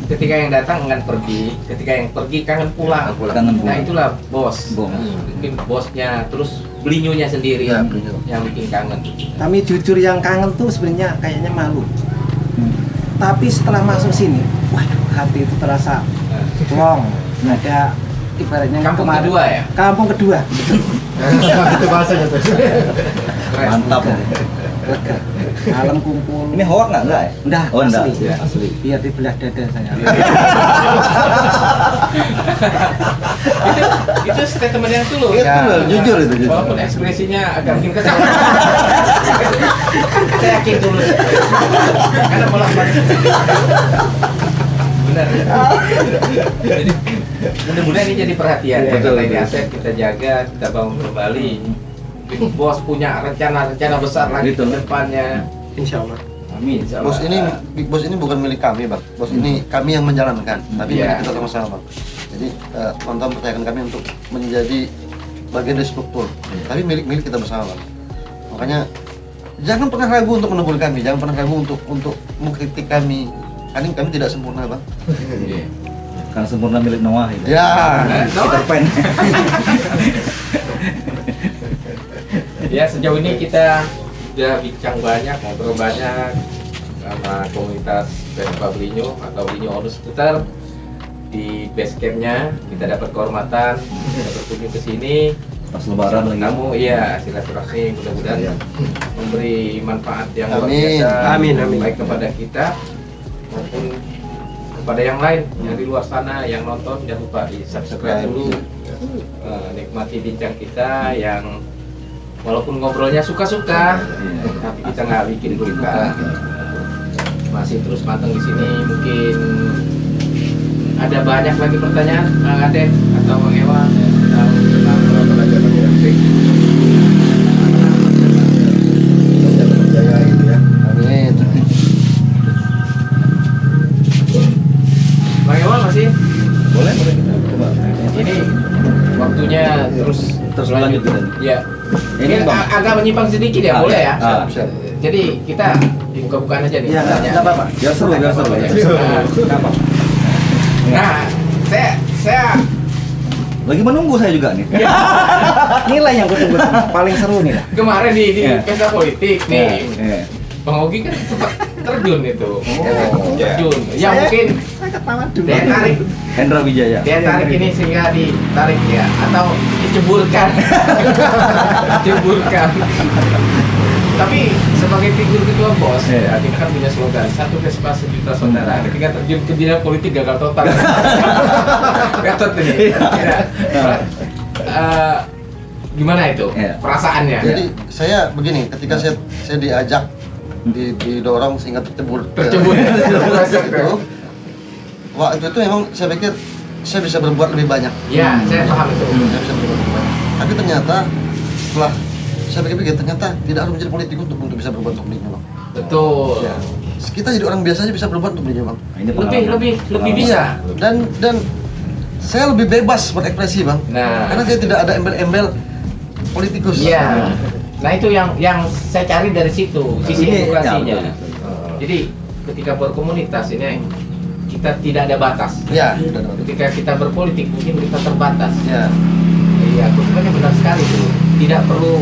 ketika yang datang akan pergi, ketika yang pergi kangen pulang. Kangen pulang. Nah itulah bos. Bos. Mungkin bosnya, terus Belinyunya sendiri Ya, Belinyu. yang bikin kangen. Kami jujur yang kangen tuh sebenarnya kayaknya malu. Tapi setelah masuk sini, wah hati itu terasa plong. Ada ibaratnya Kampung kemarin- kedua ya? Kampung kedua. Itu bahasanya tuh. Keren. Mantap. Lega. Malam kumpul. Ini hoak nggak ya? Enggak, Oh, enggak. asli. Ya, asli. Biar dibelah dada saya. itu statement yang tulus. Iya, tulus, jujur itu, jujur. Walaupun ekspresinya agak mungkin kesal. Saya yakin tulus. Karena bolak-balik. Benar. Jadi, mudah-mudahan ini jadi perhatian ya. Betul, Karena ini betul. aset kita jaga, kita bangun kembali. Mungkin bos punya rencana-rencana besar lagi Gitu. ke depannya. Insya Allah. Amin. insya Allah. Bos ini bukan milik kami, Bang. Bos ini kami yang menjalankan, tapi Iya. milik kita sama-sama, Bang. Jadi teman-teman percayakan kami untuk menjadi bagian dari struktur, tapi milik kita bersama, Bang. Makanya jangan pernah ragu untuk menegur kami, jangan pernah ragu untuk mengkritik kami. Kami tidak sempurna, Bang. Iya. Karena sempurna milik Noah itu. Ya, Peter Pan. Ya sejauh ini kita sudah bincang banyak, ngobrol banyak sama komunitas Vespa Belinyu atau Belinyu Onus Scooter. Di base campnya kita dapat kehormatan bisa berkunjung ke sini Pas lebaran lagi. Kamu iya silaturahmi, mudah-mudahan memberi manfaat yang luar Amin. biasa. Amin, amin. Baik kepada kita maupun kepada yang lain yang di luar sana yang nonton, jangan lupa di subscribe dulu. Nikmati bincang kita yang walaupun ngobrolnya suka-suka, tapi kita nggak bikin berita. Masih terus matang di sini. Mungkin ada banyak lagi pertanyaan, Bang Aden atau Bang Ewa tentang pelajaran elektrik. Jaya itu ya. Amin. Bang Ewa masih? Boleh kita coba. Ini waktunya terus lanjut kita. Ya. Ini, Ini Bang. agak menyimpang sedikit ya, boleh ya? Ah. Jadi kita dibuka-bukaan aja nih. Iya, pertanyaan. nggak apa-apa. Biar seru, biar seru. Nah, saya Lagi menunggu saya juga nih. Nilai yang kutunggu paling seru nih. kemarin di Iya. pesta politik nih, Iya. Bang Ogi kan sempat terjun itu. Ya. Terjun. Ya mungkin Saya ketawa dulu. dia tarik, Hendra Wijaya. dia tarik ini sehingga ditarik ya, atau diceburkan. Diceburkan. Tapi sebagai figur ketua BOS, Iya. kita kan punya slogan satu Vespa sejuta saudara. Ketika terjun ke dunia politik gagal total. Gatot ini. Ya. Gimana itu Iya. perasaannya? Jadi saya begini, ketika saya diajak didorong sehingga tercebur Tercebur. itu, wah itu memang saya pikir saya bisa berbuat lebih banyak. Ya, saya paham itu. Saya bisa berbuat lebih banyak. Tapi ternyata setelah saya pikir-pikir ternyata tidak harus menjadi politikus untuk bisa berbuat untuk dirinya, Bang. Betul. Ya. Kita jadi orang biasa aja bisa berbuat untuk dirinya, Bang. Nah, ini Lebih pengalaman. bisa. Dan saya lebih bebas berekspresi, Bang. Nah. Karena saya tidak ada embel-embel politikus. Iya. Nah itu yang saya cari dari situ, sisi Ini edukasinya. nyambung. Jadi ketika berkomunitas ini kita tidak ada batas. Ya, tidak ada. Ketika kita berpolitik mungkin kita terbatas. Ya. Iya, khususnya benar sekali tuh. Tidak perlu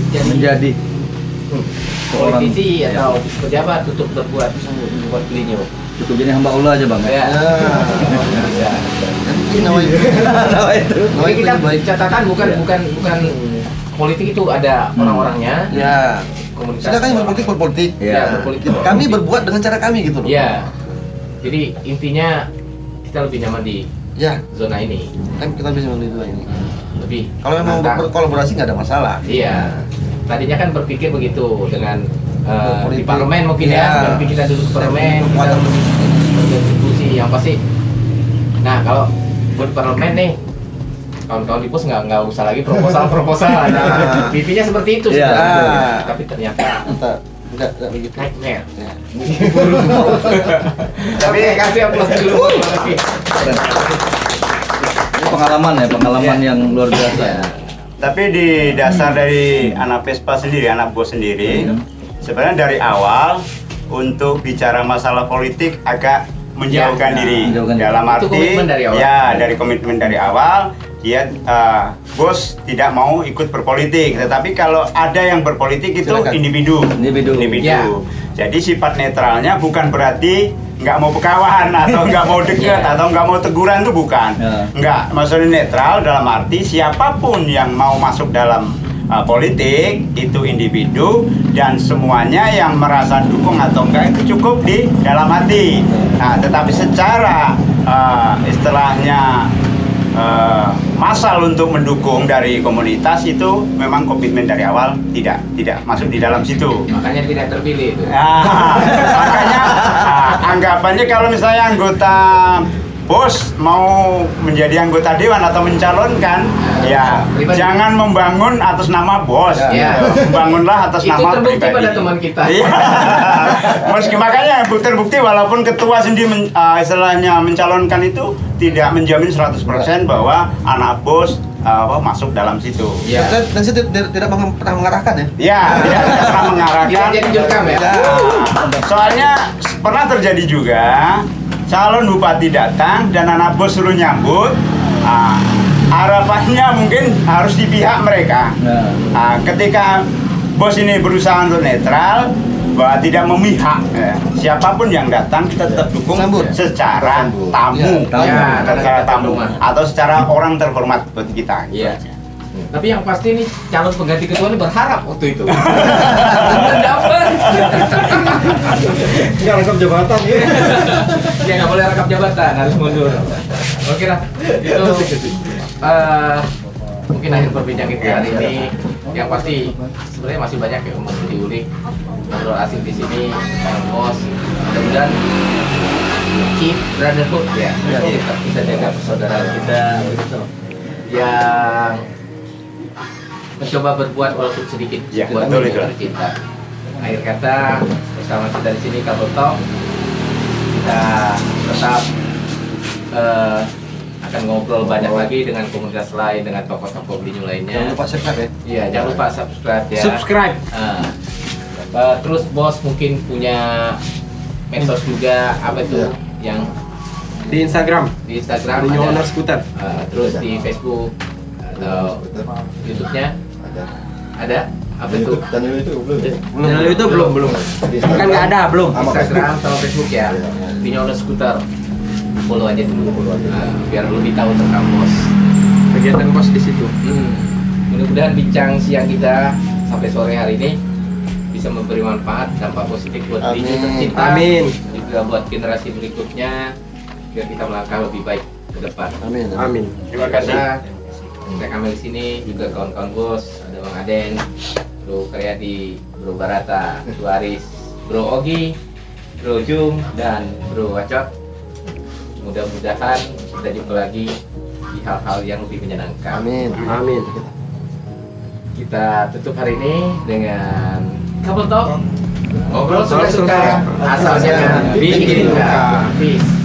jadi menjadi politisi orang- atau pejabat untuk berbuat beliau. cukup jadi hamba Allah aja, Bang. Ya. Ya. Bisa. Ini namanya Nah, itu. Tapi kita baik. catatan bukan politik itu ada orang-orangnya. Ya. Komunitas. Silakan yang berpolitik. Ya. Ya, berpolitik. Kami berbuat dengan cara kami gitu loh. Ya. Jadi intinya kita lebih nyaman di Ya, zona ini. kan kita bisa membeli dua ini. Lebih. Kalau memang nantang. berkolaborasi nggak ada masalah. Iya. Tadinya kan berpikir begitu dengan di Berpolitik. parlemen mungkin Iya. ya. Berpikir kita duduk di parlemen, kita Kekuatan lebih. berdiskusi yang pasti. Nah kalau buat parlemen nih, kawan-kawan di pos nggak usah lagi proposal. Nah, pipinya seperti itu Iya. sebenarnya. Tapi ternyata Enggak begitu. nightmare. Ya. Tapi kasih aplaus dulu buat Bang Raffi. Ini pengalaman ya, pengalaman Iya. yang luar biasa. Iya. Tapi di dasar dari anak Vespa sendiri, anak bos sendiri, sebenarnya dari awal untuk bicara masalah politik agak menjauhkan Ya, diri. menjauhkan diri. Dalam Itu arti, komitmen dari awal. ya dari komitmen dari awal, dia bos tidak mau ikut berpolitik. Tetapi kalau ada yang berpolitik itu Silakan. individu. Individu. Ya. Jadi sifat netralnya bukan berarti nggak mau berkawan atau nggak mau deket Ya. atau nggak mau teguran itu bukan. Ya. Nggak, maksudnya netral dalam arti siapapun yang mau masuk dalam politik itu individu dan semuanya yang merasa dukung atau enggak itu cukup di dalam hati. Nah, tetapi secara istilahnya massal untuk mendukung dari komunitas itu memang komitmen dari awal tidak masuk di dalam situ. Makanya tidak terpilih itu. Nah, makanya anggapannya kalau misalnya anggota bos mau menjadi anggota dewan atau mencalonkan, ya Pribadi. jangan membangun atas nama bos, Ya. bangunlah atas Itu nama terbukti pribadi. pada teman kita. Iya. Meski makanya terbukti walaupun ketua sendiri istilahnya mencalonkan itu tidak menjamin 100% bahwa anak bos masuk dalam situ. Ya. Dan saya tidak pernah mengarahkan ya. Ya, tidak pernah mengarahkan. Tidak jadi jurkam ya. Soalnya pernah terjadi juga calon bupati datang dan anak bos suruh nyambut. Harapannya mungkin harus di pihak mereka. Ketika bos ini berusaha untuk netral, bahwa tidak memihak, siapapun yang datang kita tetap dukung Sambut. secara Sambut. tamu, Ya, tamu. secara Ya, tamu rumah. atau secara orang terhormat buat kita. Iya. Tapi yang pasti nih calon pengganti ketua ini berharap waktu itu. Dan dapat. Nggak rangkap jabatan ya. Ya nggak boleh rangkap jabatan, harus mundur. Oke lah, itu mungkin akhir perbincangan kita hari ini. Yang pasti sebenarnya masih banyak ya untuk diulik, ngobrol asing di sini, Kang Bos. Mudah-mudahan keep brotherhood ya, kita jaga persaudaraan kita yang mencoba berbuat walaupun sedikit Ya, buat betul yang itu. tercinta. Akhir kata bersama kita di sini Kabel Talk, kita tetap akan ngobrol banyak lagi dengan komunitas lain, dengan tokoh-tokoh Blinyu lainnya. Jangan lupa subscribe ya. Iya, jangan lupa subscribe ya. Subscribe. Terus bos mungkin punya medsos juga, apa itu yang Di Instagram. di Instagram Blinyu ada. Owner Scooter. Terus di Facebook atau YouTube-nya Ada. ada apa itu? Channel itu belum. Channel itu belum. Kan nggak ada belum. Instagram sama Facebook ya. Blinyu Owner Scooter. Follow aja dulu. Biar lebih tahu tentang bos. Kegiatan bos di situ. Mudah-mudahan bincang siang kita sampai sore hari ini bisa memberi manfaat, dampak positif buat Blinyu tercinta. Amin. Juga buat generasi berikutnya biar kita melangkah lebih baik ke depan. Amin. Amin. Terima kasih. Saya Kamil di sini juga kawan-kawan bos, ada Bang Aden, Bro Karyadi, Bro Barata, Bro Aris, Bro Ogi, Bro Jung, dan Bro Wacot. Mudah-mudahan kita jumpa lagi di hal-hal yang lebih menyenangkan. Amin. Amin. Kita tutup hari ini dengan Kabel Talk. Ngobrol suka-suka, asalnya bikin luka. Peace.